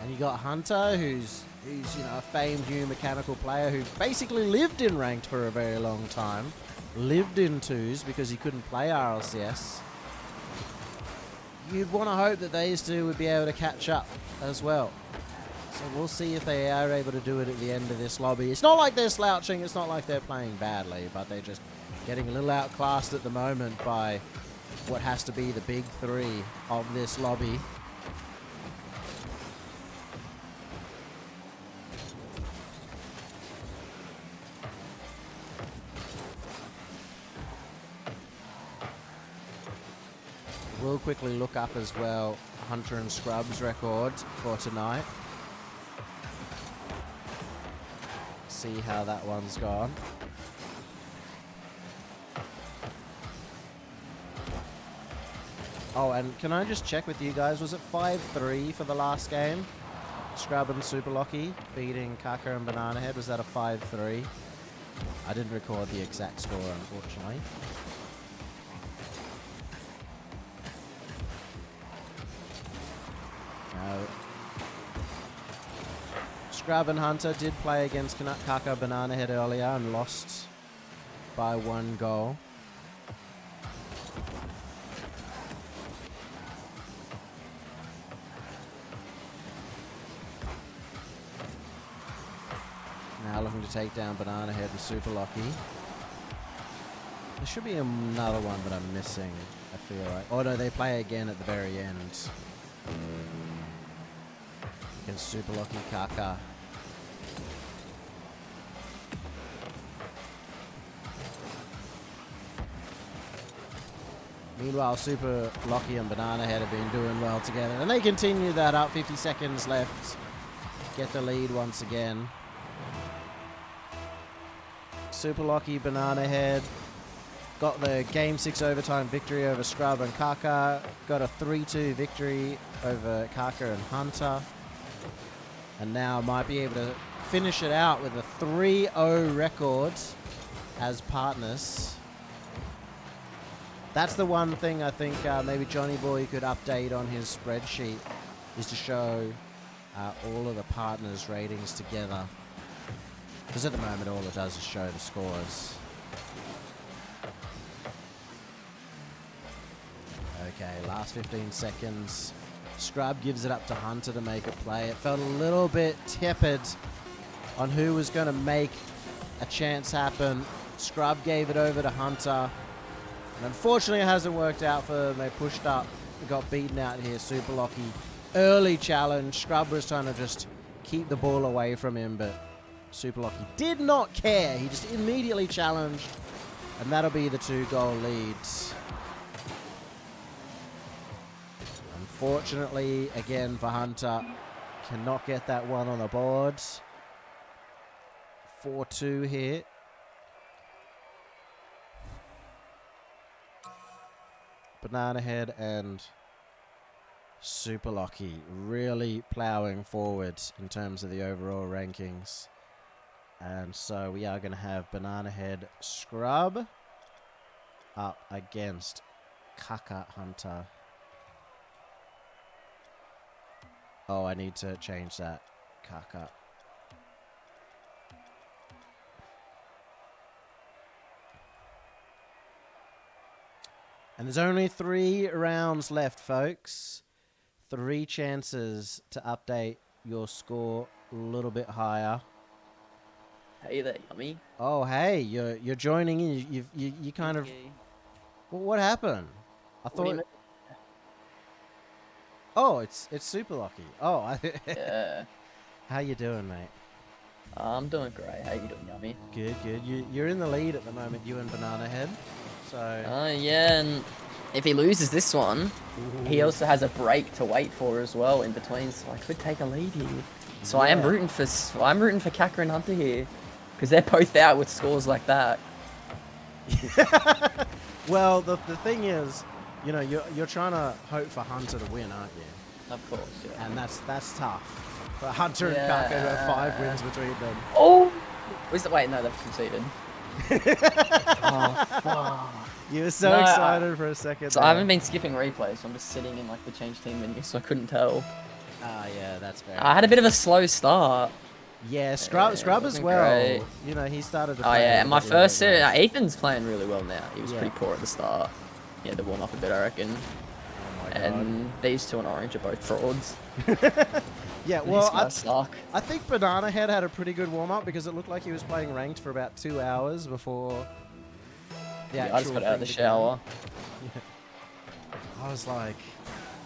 And you got hntr, who's you know, a famed new mechanical player who basically lived in ranked for a very long time. Lived in 2s because he couldn't play RLCS. You'd want to hope that these two would be able to catch up as well. So we'll see if they are able to do it at the end of this lobby. It's not like they're slouching, it's not like they're playing badly, but they're just getting a little outclassed at the moment by what has to be the big 3 of this lobby. We'll quickly look up as well hntr and Scrub's record for tonight. See how that one's gone. Oh, and can I just check with you guys, was it 5-3 for the last game? Scrub and Superlachie beating Kaka and Bananahead, was that a 5-3? I didn't record the exact score, unfortunately. No. Scrub and hntr did play against Kaka Bananahead earlier and lost by 1 goal. Now looking to take down Bananahead and Superlachie. There should be another one that I'm missing, I feel like. Oh no, they play again at the very end. Against Superlachie Kaka. Meanwhile, Superlachie and Bananahead have been doing well together, and they continue that up. 50 seconds left. Get the lead once again. Superlachie, Bananahead got the Game 6 overtime victory over Scrub and Kaka. Got a 3-2 victory over Kaka and hntr. And now might be able to finish it out with a 3-0 record as partners. That's the one thing I think maybe Johnny Boy could update on his spreadsheet, is to show all of the partners' ratings together. Because at the moment all it does is show the scores. Okay, last 15 seconds. Scrub gives it up to hntr to make a play. It felt a little bit tepid on who was going to make a chance happen. Scrub gave it over to hntr. And unfortunately it hasn't worked out for them. They pushed up, got beaten out here. Superlachie, early challenge. Scrub was trying to just keep the ball away from him, but Superlachie did not care. He just immediately challenged, and that'll be the 2-goal leads. Unfortunately, again for hntr, cannot get that one on the board. 4-2 here. Bananahead and Superlachie really ploughing forward in terms of the overall rankings. And so we are going to have Bananahead Scrub up against Kaka hntr. Oh, I need to change that. Kaka. And there's only 3 rounds left, folks. 3 chances to update your score a little bit higher. Hey there, Yummy. Oh, hey, you're joining in. You kind of. Well, what happened? I thought. Oh, it's Superlachie. Oh, Yeah. How you doing, mate? I'm doing great. How you doing, Yummy? Good, good. You're in the lead at the moment, you and Bananahead. So. Yeah, and if he loses this one, he also has a break to wait for as well in between, so I could take a lead here. So yeah. I'm rooting for Kaka and hntr here, because they're both out with scores like that. Well, the thing is, you know, you're trying to hope for Hunter to win, aren't you? Of course, yeah. And that's tough. But Hunter and Kaka have 5 wins between them. Oh! Wait, no, they've conceded. Oh, fuck. You were so excited for a second. So I haven't been skipping replays, so I'm just sitting in like the change team menu, so I couldn't tell. Ah, yeah, that's fair. I had a bit of a slow start. Yeah, Scrub as well. Great. You know, he started to Oh play yeah, a my bit first later. series, Ethan's playing really well now. He was Yeah. pretty poor at the start. He had to warm up a bit, I reckon. Oh my God. And these two and Orange are both frauds. Yeah, These well, guys suck. I think Bananahead had a pretty good warm-up because it looked like he was playing ranked for about 2 hours before the Yeah, actual I just got out of the thing shower. began. I was like...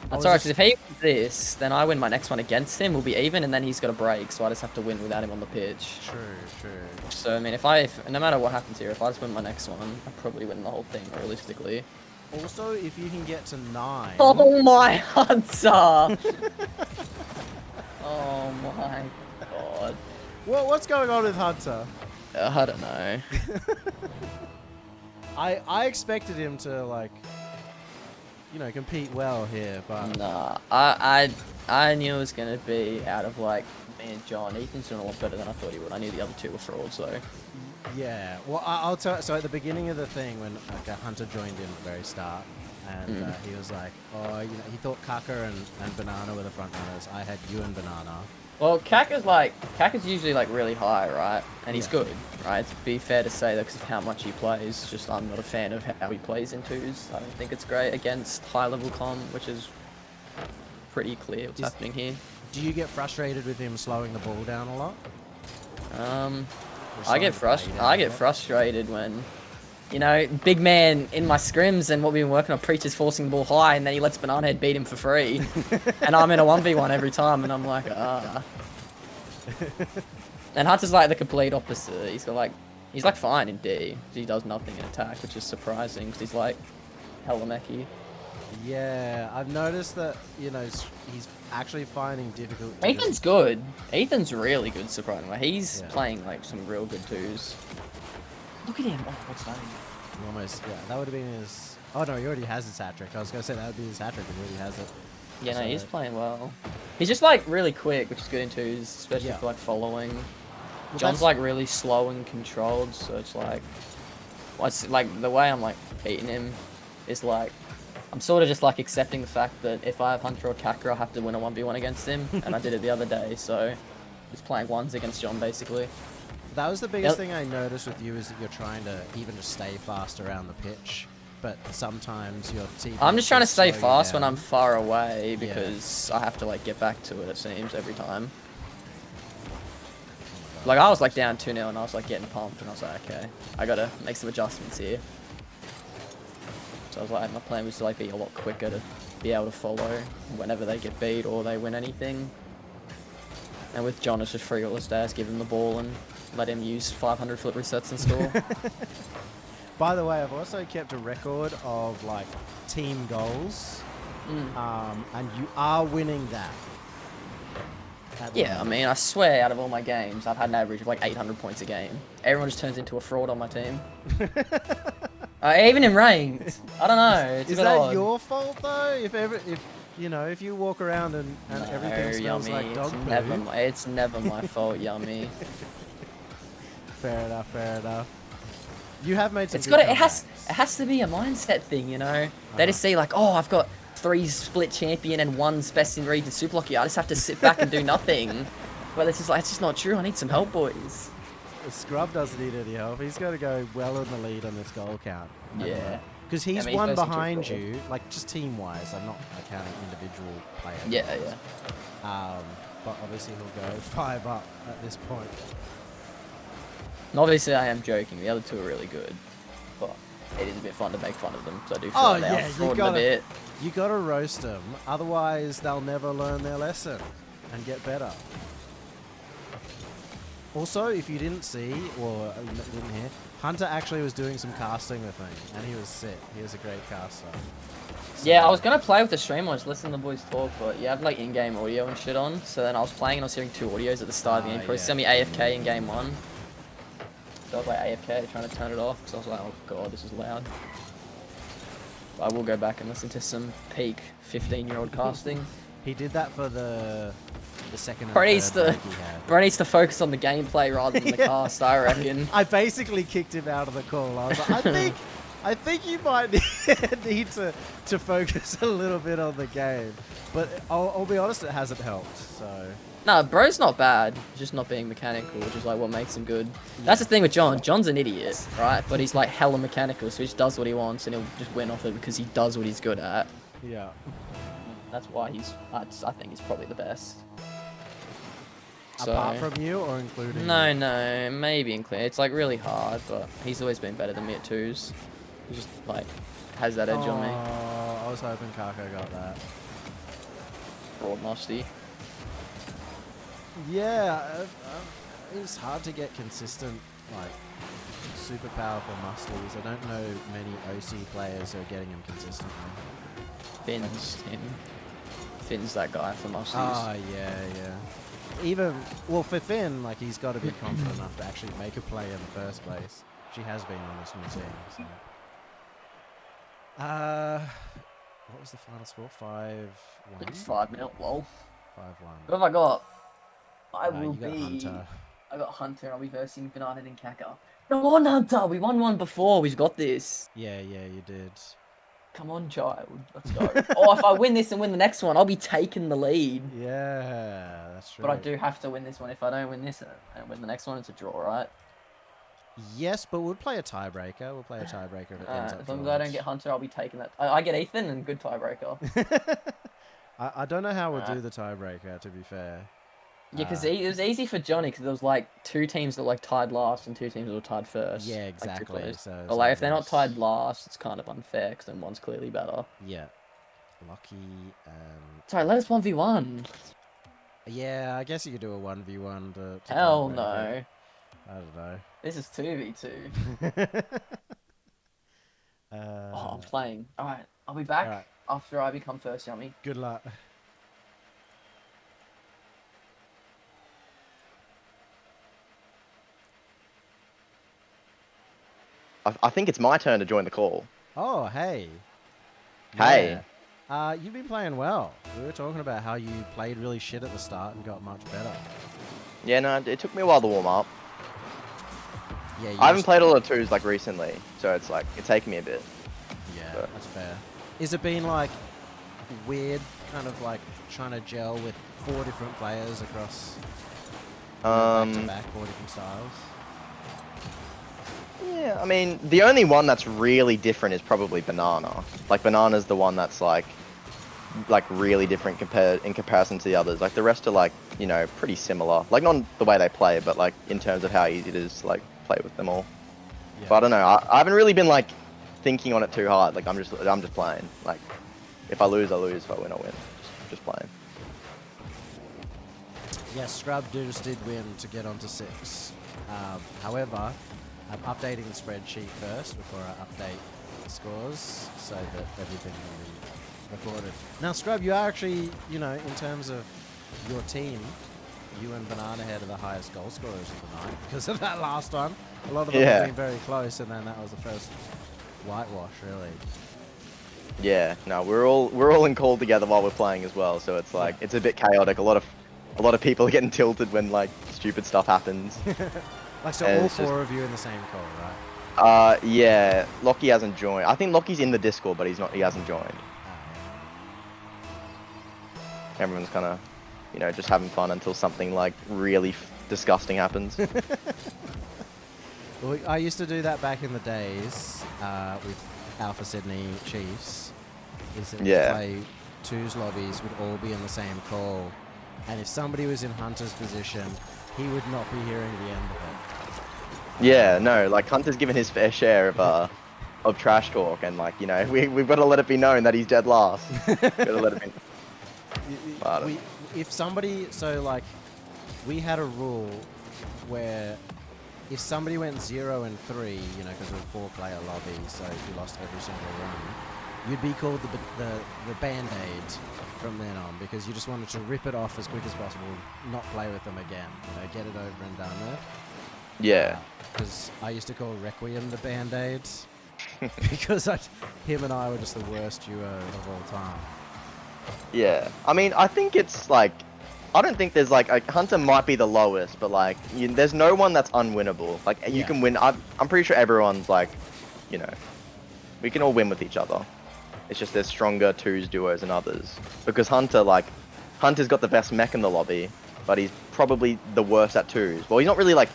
That's alright, because if he wins this, then I win my next one against him, we'll be even, and then he's got a break, so I just have to win without him on the pitch. True. So, I mean, if no matter what happens here, if I just win my next one, I'll probably win the whole thing, realistically. Also, if you can get to 9... Oh my Hunter! Oh my god. What's going on with Hunter? I don't know. I expected him to, like, you know, compete well here, but... Nah, I knew it was gonna be out of like me and John. Ethan's doing a lot better than I thought he would. I knew the other two were frauds, so. Yeah, well, I'll tell. So at the beginning of the thing, when like Hunter joined in at the very start, and he was like, "Oh, you know," he thought Kaka and Banana were the front runners. I had you and Banana. Well, Kaka's usually like really high, right? And he's good, right? To be fair to say that because of how much he plays, just I'm not a fan of how he plays in twos. I don't think it's great against high level com, which is pretty clear what's happening here. Do you get frustrated with him slowing the ball down a lot? I get frustrated when, you know, big man in my scrims and what we've been working on, Preacher's forcing the ball high and then he lets Bananahead beat him for free. And I'm in a 1v1 every time and I'm like, ah. And Hunter's like the complete opposite. He's like fine in D. He does nothing in attack, which is surprising because he's like hella mechy. Yeah, I've noticed that, you know, he's actually finding difficult... Ethan's good. Ethan's really good, surprisingly. He's Yeah. playing like some real good twos. Look at him. Oh, what's that? Almost, yeah, that would have been his... Oh no, he already has his hat trick. I was going to say that would be his hat trick, but he already has it. Yeah, no, So- he's playing well. He's just like really quick, which is good in twos, especially Yeah. for like following. Well, John's that's- like really slow and controlled, so it's like, what's like the way I'm like beating him is like, I'm sort of just like accepting the fact that if I have Hunter or Kaka, I'll have to win a 1v1 against him, and I did it the other day, so just playing ones against John basically. That was the biggest thing I noticed with you is that you're trying to even just stay fast around the pitch, but sometimes your team... I'm just trying to stay slow you fast when down. I'm far away because I have to like get back to it seems every time. Like I was like down 2-0 and I was like getting pumped and I was like, okay, I gotta make some adjustments here. So I was like, my plan was to like be a lot quicker to be able to follow whenever they get beat or they win anything. And with John, it's just free all his days, give him the ball and let him use 500 flip resets and score. By the way, I've also kept a record of like team goals, and you are winning that. at the Yeah, I mean, I swear out of all my games, I've had an average of like 800 points a game. Everyone just turns into a fraud on my team. Even in ranked. I don't know. It's Is a bit that odd. your fault though? If you know, if you walk around and everything smells Yummy. like dog poo. It's never my fault, Yummy. Fair enough. Fair enough. You have made some. It's good got it comebacks. has to be a mindset thing, you know. They just see like, oh, I've got 3 split champion and 1 best in region Superlachie. I just have to sit back and do nothing. But it's just not true. I need some help, boys. Scrub doesn't need any help. He's got to go well in the lead on this goal count. Yeah. Because he's I mean, one he's basically behind fraud. you, like just team-wise. I'm not counting individual players. Yeah. But obviously he'll go 5 up at this point. And obviously, I am joking. The other two are really good, but it is a bit fun to make fun of them. So I do feel like they are frauding a bit. You gotta roast them, otherwise they'll never learn their lesson and get better. Also, if you didn't see or didn't hear, Hunter actually was doing some casting with me, and he was sick. He was a great caster. So, Yeah, I was gonna play with the stream, I was listening to the boys talk, but you have like in-game audio and shit on. So then I was playing and I was hearing 2 audios at the start of the game. Probably sent me AFK in game 1. So I was like AFK trying to turn it off because I was like, oh god, this is loud. I will go back and listen to some peak 15-year-old casting. He did that for the second and Bro third needs to, break he had. bro needs to focus on the gameplay rather than the cast, I reckon. I basically kicked him out of the call. I was like, I think you might need to focus a little bit on the game. But I'll be honest, it hasn't helped. So Nah, bro's not bad. He's just not being mechanical, which is like what makes him good. That's the thing with John. John's an idiot, right? But he's like hella mechanical, so he just does what he wants and he'll just win off it because he does what he's good at. yeah. That's why I think he's probably the best. Apart from you or including No, you? no, maybe including. It's like really hard, but he's always been better than me at twos. He just like has that edge on me. I was hoping Kaka got that. Broad musty. Yeah, it's hard to get consistent, like, super powerful muscles. I don't know many OC players who are getting them consistently. Finn's him. Finn's that guy for musties. Ah, yeah. Even, well, for Finn, like, he's got to be confident enough to actually make a play in the first place. She has been on this new team, so. What was the final score? 5-1? 5-0, lol. 5-1. What have I got? I will you got be. Hunter. I got Hunter. I'll be versing Bananahead and Kaka. Come on, Hunter. We won one before. We've got this. Yeah, you did. Come on, child. Let's go. Oh, if I win this and win the next one, I'll be taking the lead. Yeah, that's true. But I do have to win this one. If I don't win this and win the next one, it's a draw, right? Yes, but we'll play a tiebreaker. We'll play a tiebreaker if it ends up As long as drawn. I don't get Hunter, I'll be taking that. I get Ethan and good tiebreaker. I don't know how we'll do the tiebreaker, to be fair. Yeah, because it was easy for Johnny because there was like 2 teams that like tied last and 2 teams that were tied first. Yeah, like, exactly. So but like if they're not tied last, it's kind of unfair because then one's clearly better. Yeah. Lucky and... Sorry, let us 1v1. Yeah, I guess you could do a 1v1 to Hell tiebreak no. it. I don't know. This is 2v2. Oh, I'm playing. Alright, I'll be back after I become first yummy. Good luck. I think it's my turn to join the call. Oh, hey. Hey. Yeah. You've been playing well. We were talking about how you played really shit at the start and got much better. Yeah, no, it took me a while to warm up. Yeah, I haven't played a lot of twos like recently, so it's like it's taken me a bit. Yeah, but... that's fair. Is it been like weird, kind of like trying to gel with 4 different players across back to back, 4 different styles? Yeah, I mean, the only one that's really different is probably Banana. Like, Banana's the one that's like really different in comparison to the others. Like, the rest are like, you know, pretty similar. Like, not the way they play, but like in terms of how easy it is to like play with them all. Yeah. But I don't know. I haven't really been like thinking on it too hard. Like, I'm just playing. Like, if I lose, I lose. If I win, I win. Just playing. Yes, Scrub just did win to get onto 6. However, I'm updating the spreadsheet first before I update the scores so that everything can be recorded. Now, Scrub, you are actually, you know, in terms of your team, you and Bananahead are the highest goal scorers of the night because of that last one. A lot of them have been very close, and then that was the first whitewash, really. Yeah, no, we're all in call together while we're playing as well, so it's like it's a bit chaotic. A lot of people are getting tilted when like stupid stuff happens. Like, so all 4 of you in the same call, right? Yeah, Lockie hasn't joined. I think Lockie's in the Discord, but he hasn't joined. Everyone's kind of, you know, just having fun until something like really disgusting happens. Well, I used to do that back in the days with Alpha Sydney Chiefs. Is that play 2s lobbies would all be in the same call, and if somebody was in Hunter's position, he would not be hearing the end of it. Yeah, no, like Hunter's given his fair share of trash talk, and like, you know, we've got to let it be known that he's dead last. Gotta let it be. If somebody, so like, we had a rule where if somebody went 0 and 3, you know, because we're a 4-player lobby, so if you lost every single run, you'd be called the Band-Aid from then on, because you just wanted to rip it off as quick as possible, not play with them again, you know, get it over and done with. Yeah. Because I used to call Requiem the Band-Aid. because him and I were just the worst duo of all time. Yeah. I mean, I think it's like, I don't think there's like, Hunter might be the lowest, but like, there's no one that's unwinnable. Like, you Yeah. can win. I'm pretty sure everyone's like, you know, we can all win with each other. It's just there's stronger twos duos than others. Because Hunter's got the best mech in the lobby, but he's probably the worst at twos. Well, he's not really like,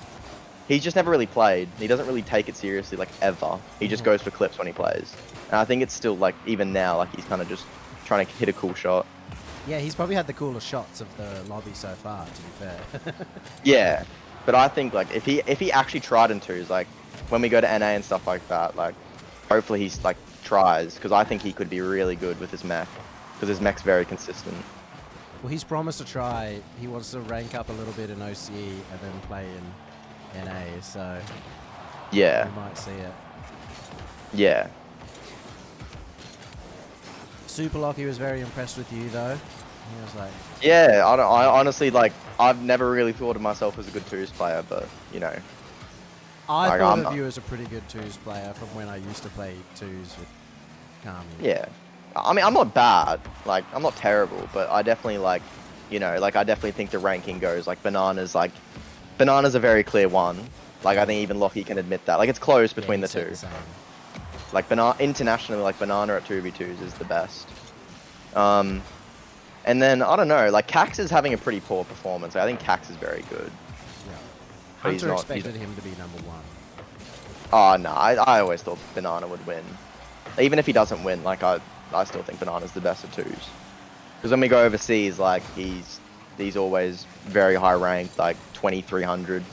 he's just never really played. He doesn't really take it seriously, like, ever. He just goes for clips when he plays. And I think it's still, like, even now, like, he's kind of just trying to hit a cool shot. Yeah, he's probably had the coolest shots of the lobby so far, to be fair. Yeah. But I think, like, if he actually tried in twos, like, when we go to NA and stuff like that, like, hopefully he's, like, tries. Because I think he could be really good with his mech. Because his mech's very consistent. Well, he's promised to try. He wants to rank up a little bit in OCE and then play in NA, so Yeah. we might see it. Yeah. Superlachie was very impressed with you, though. He was like, Yeah, I honestly, like, I've never really thought of myself as a good twos player, but, you know. I Like, thought I'm of you as a pretty good twos player from when I used to play twos with Kami. Yeah. I mean, I'm not bad. Like, I'm not terrible, but I definitely, like, you know, like, I definitely think the ranking goes, like, Banana's a very clear one. Like, I think even Lockie can admit that. Like, it's close between he the said two. the same. Like, internationally, like, Banana at 2v2s is the best. And then, I don't know, like, Cax is having a pretty poor performance. I think Cax is very good. Yeah. But he's Hunter not- expected him to be number one. Oh, no, I always thought Banana would win. Even if he doesn't win, like, I still think Banana's the best of twos. Because when we go overseas, like, he's always very high ranked, like 2300,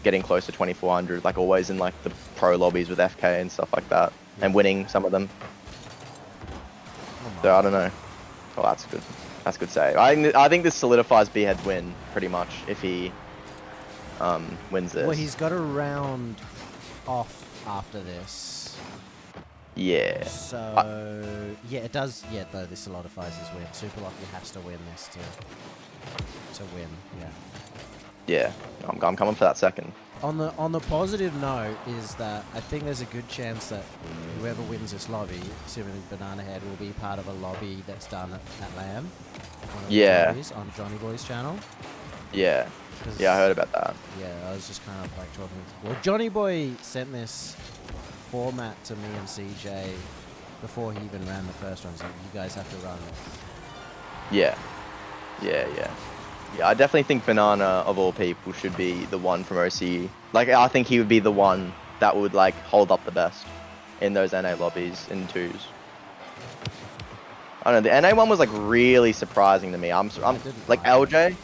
getting close to 2400, like always in like the pro lobbies with FK and stuff like that, and winning some of them. So I don't know. Oh, that's good. That's good save. I think this solidifies Behead's win pretty much if he wins this. Well, he's got a round off after this. Yeah. So, yeah, it does. Yeah, though, this solidifies his win. Superlachie has to win this to win. Yeah. Yeah. I'm coming for that second. On the positive note is that I think there's a good chance that whoever wins this lobby, assuming Bananahead, will be part of a lobby that's done at LAN. One of the Yeah. lobbies on Johnny Boy's channel. Yeah. 'Cause- Yeah, I heard about that. Yeah, I was just kind of like talking. Well, Johnny Boy sent this format to me and CJ before he even ran the first one. So you guys have to run this. Yeah. Yeah, yeah. Yeah, I definitely think Banana, of all people, should be the one from OCE. Like, I think he would be the one that would, like, hold up the best in those NA lobbies in twos. I don't know, the NA one was, like, really surprising to me. I'm didn't like, like LJ,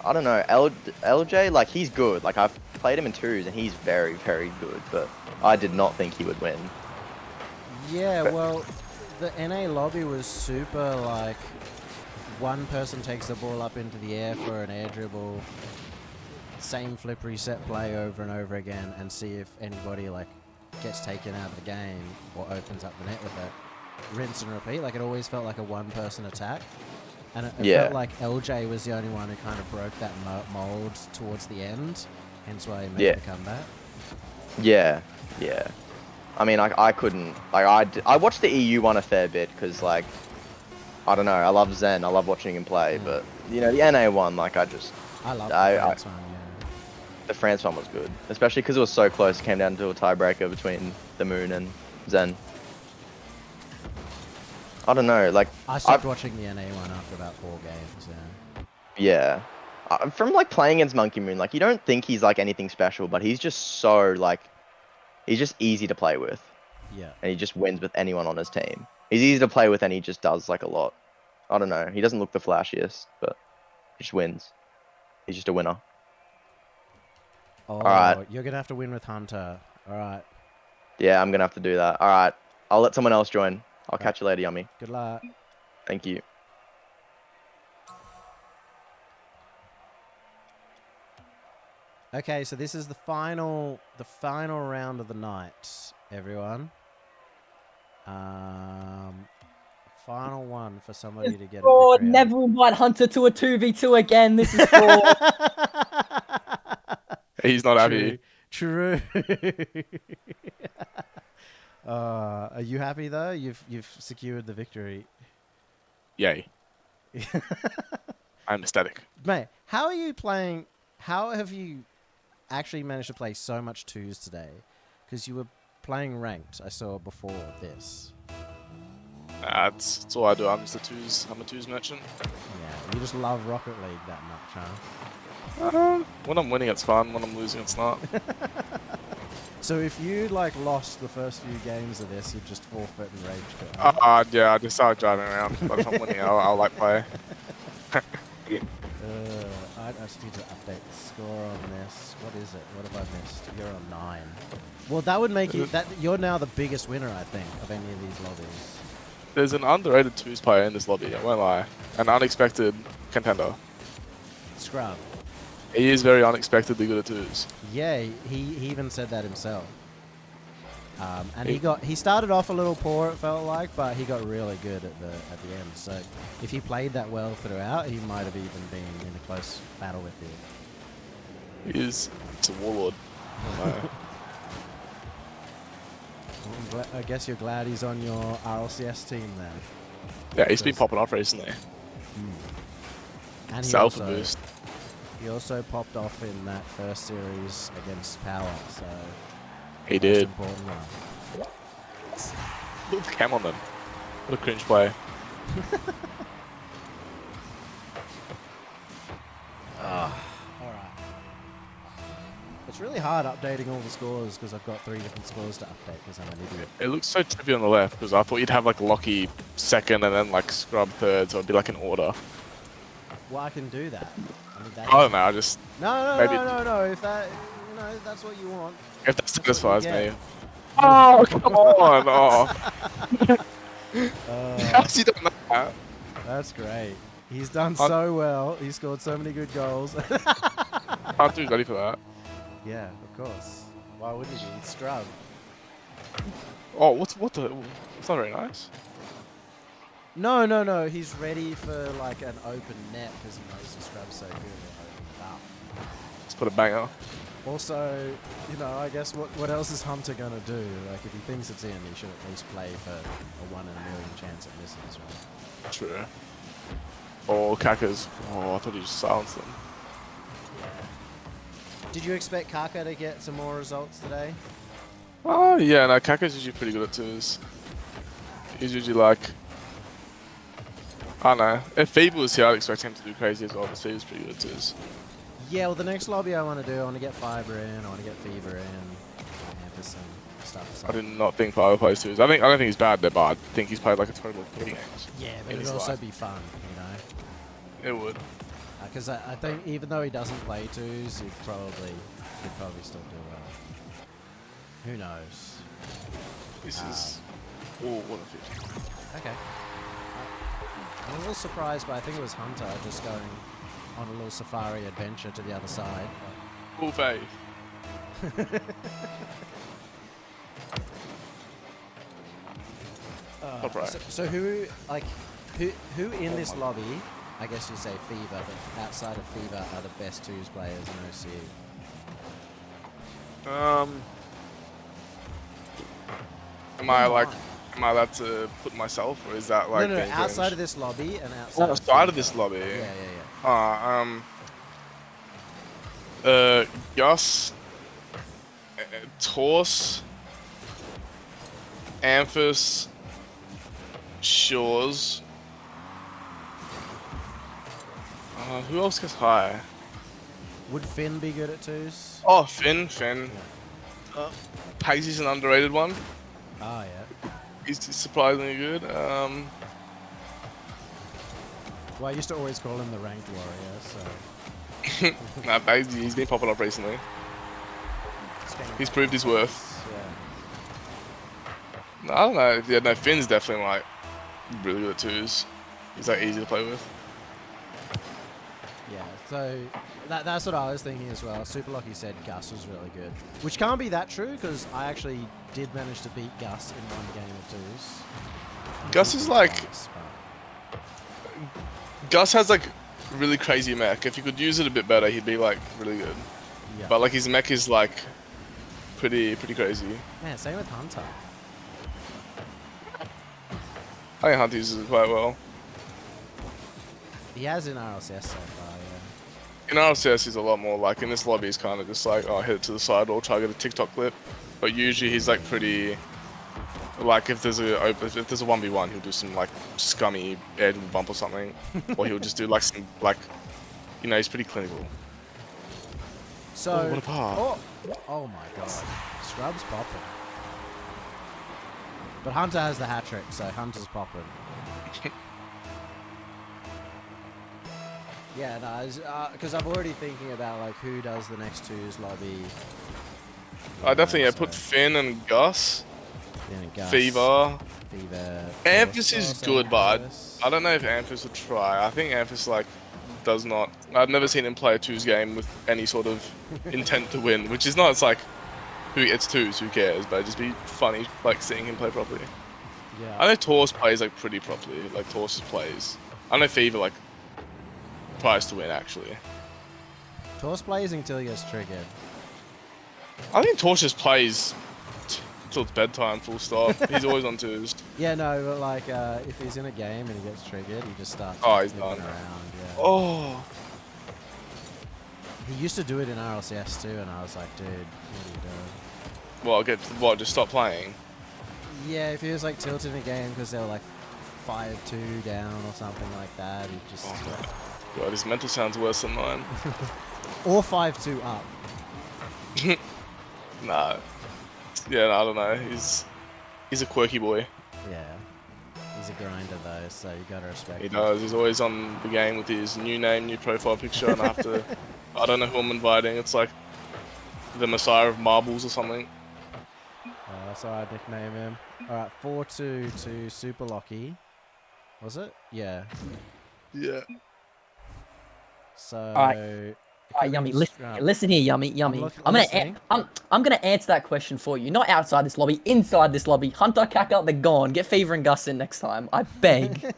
I don't know, LJ, like, he's good. Like, I've played him in twos, and he's very, very good, but I did not think he would win. Yeah, well, the NA lobby was super like. One person takes the ball up into the air for an air dribble, same flip reset play over and over again, and see if anybody like gets taken out of the game or opens up the net with it. Rinse and repeat. Like, it always felt like a one-person attack, and it felt like LJ was the only one who kind of broke that mold towards the end. Hence why he made the comeback. Yeah, yeah. I mean, I couldn't, like, I watched the EU one a fair bit, because, like, I don't know, I love Zen, I love watching him play, but, you know, the NA one, like, I love the France one, yeah. The France one was good, especially because it was so close, it came down to a tiebreaker between the Moon and Zen. I don't know, like... I stopped watching the NA one after about 4 games, yeah. Yeah. From, like, playing against Monkey Moon, like, you don't think he's, like, anything special, but he's just so, like... He's just easy to play with. Yeah. And he just wins with anyone on his team. He's easy to play with and he just does, like, a lot. I don't know. He doesn't look the flashiest, but he just wins. He's just a winner. Oh, Alright. you're going to have to win with Hunter. Alright. Yeah, I'm going to have to do that. Alright. I'll let someone else join. I'll catch you later, Yummy. Good luck. Thank you. Okay, so this is the final round of the night, everyone. Final one for somebody to get a Fraud. victory. Never invite Hunter to a 2v2 again. This is fraud. He's not happy. True. Are you happy though? You've secured the victory. Yay. I'm ecstatic. Mate, how are you playing? How have you actually managed to play so much twos today? Because you were playing ranked, I saw before this. That's all I do. I'm a twos merchant. Yeah, you just love Rocket League that much, huh? When I'm winning, it's fun. When I'm losing, it's not. So if you like lost the first few games of this, you'd just forfeit and rage quit. Yeah, I just start driving around. But if I'm winning, I'll like play. I just need to update the score on this. What is it? What have I missed? You're on 9. Well, that would make you that you're now the biggest winner, I think, of any of these lobbies. There's an underrated twos player in this lobby. I won't lie. An unexpected contender. Scrub. He is very unexpectedly good at twos. Yeah, he even said that himself. And he started off a little poor, it felt like, but he got really good at the end. So if he played that well throughout, he might have even been in a close battle with you. He's a warlord. I guess you're glad he's on your RLCS team then. Yeah, he's been popping off recently. And Self boost. he also popped off in that first series against Power, so He did. important one. Look at the cam on them. What a cringe play. Alright. It's really hard updating all the scores because I've got 3 different scores to update because I'm an idiot. It looks so trippy on the left because I thought you'd have like Lockie second and then like Scrub third, so it'd be like an order. Well, I can do that. I mean, I don't know. I just No. If that, that's what you want. if that satisfies get. me. Oh come on! Oh, how's he done that? That's great. He's done so well. He scored so many good goals. I'm too ready for that. Yeah, of course. Why wouldn't you? It's Scrub. Oh, what the? It's not very nice. No. He's ready for like an open net because he knows the Scrub's so good at opening it up. Let's put a banger. Also, I guess what else is Hunter gonna do? Like, if he thinks it's in, he should at least play for a 1 in a million chance at misses, right? True. Oh, Kaka's. Oh, I thought he just silenced them. Did you expect Kaka to get some more results today? Oh, yeah, no, Kaka's usually pretty good at twos. He's usually like... I don't know. If Fever was here, I'd expect him to do crazy as well, but Fever's pretty good at twos. Yeah, well, the next lobby I want to do, I want to get Fiber in, I want to get Fever in, Campus and stuff. So. I did not think Fiver plays twos. I don't think he's bad there, but I think he's played like a total of 3 games. Yeah, but it would also be fun, It would. Because I think even though he doesn't play twos, he'd probably still do well. Who knows? This is... Oh, what a 50. Okay. I'm a little surprised, but I think it was Hunter just going on a little safari adventure to the other side. Full faith. So who in this lobby, I guess you say Fever, but outside of Fever are the best twos players in OCE? Am I allowed to put myself, or is that like... No, outside of this lobby and outside of this lobby? Yeah. Gus, Torse, Amphis, Shores. Who else gets high? Would Finn be good at twos? Oh, Finn. Paisley's an underrated one. Oh, yeah. He's surprisingly good. Well, I used to always call him the ranked warrior, so... Nah, Paisley, he's been popping up recently. He's proved his worth. Yeah. I don't know. Yeah, no, Finn's definitely like really good at twos. He's like easy to play with. Yeah, so that's what I was thinking as well. Superlachie said Gus was really good, which can't be that true because I actually did manage to beat Gus in 1 game of twos. Gus is like... Twice, but- Gus has like really crazy mech. If you could use it a bit better, he'd be like really good. Yeah. But like his mech is like pretty crazy. Man, same with Hunter. I think Hunt uses it quite well. He has in RLCS so far, yeah. In RCS, he's a lot more like, in this lobby, he's kind of just like, oh, hit it to the side or try to get a TikTok clip. But usually he's like pretty, like if there's a 1v1, he'll do some like scummy air to the bump or something. Or he'll just do like some, like, you know, he's pretty clinical. So, Oh, what a par. oh my god. Scrub's popping. But Hunter has the hat trick, so Hunter's popping. Yeah, no, because I'm already thinking about like who does the next two's lobby. I definitely, yeah, So, put Finn and Gus, Finn and Gus, Fever. Force, Amphis is good, but Amphis. I don't know if Amphis would try. I think Amphis, like, does not... I've never seen him play a 2s game with any sort of intent to win, which is not, it's like, it's 2s, who cares, but it'd just be funny, like, seeing him play properly. Yeah. I know Torse plays, like, pretty properly, like, Torse plays. I know Fever, like, tries to win, actually. Torse plays until he gets triggered. I think Torse just plays till it's bedtime, full stop. He's always on 2s. Yeah, no, but like if he's in a game and he gets triggered, he just starts Oh, he's moving done. around. Yeah. Oh, He used to do it in RLCS too, and I was like, dude, what are you doing? well, just stop playing. Yeah, if he was like tilted in a game because they were like 5-2 down or something like that, he just God, his mental sounds worse than mine. or 5-2 up. Nah. Yeah, no, I don't know. He's a quirky boy. Yeah, he's a grinder though, so you gotta respect. He him. does. He's always on the game with his new name, new profile picture, and I have to... I don't know who I'm inviting. It's like the Messiah of Marbles or something. That's how I nickname him. Alright, 4-2 to Superlachie. Was it? Yeah. Yeah. So... Alright, Yummy, listen here, Yummy. listening. I'm gonna answer that question for you. Not outside this lobby, inside this lobby. Hunter, Kaka, they're gone. Get Fever and Gus in next time. I beg.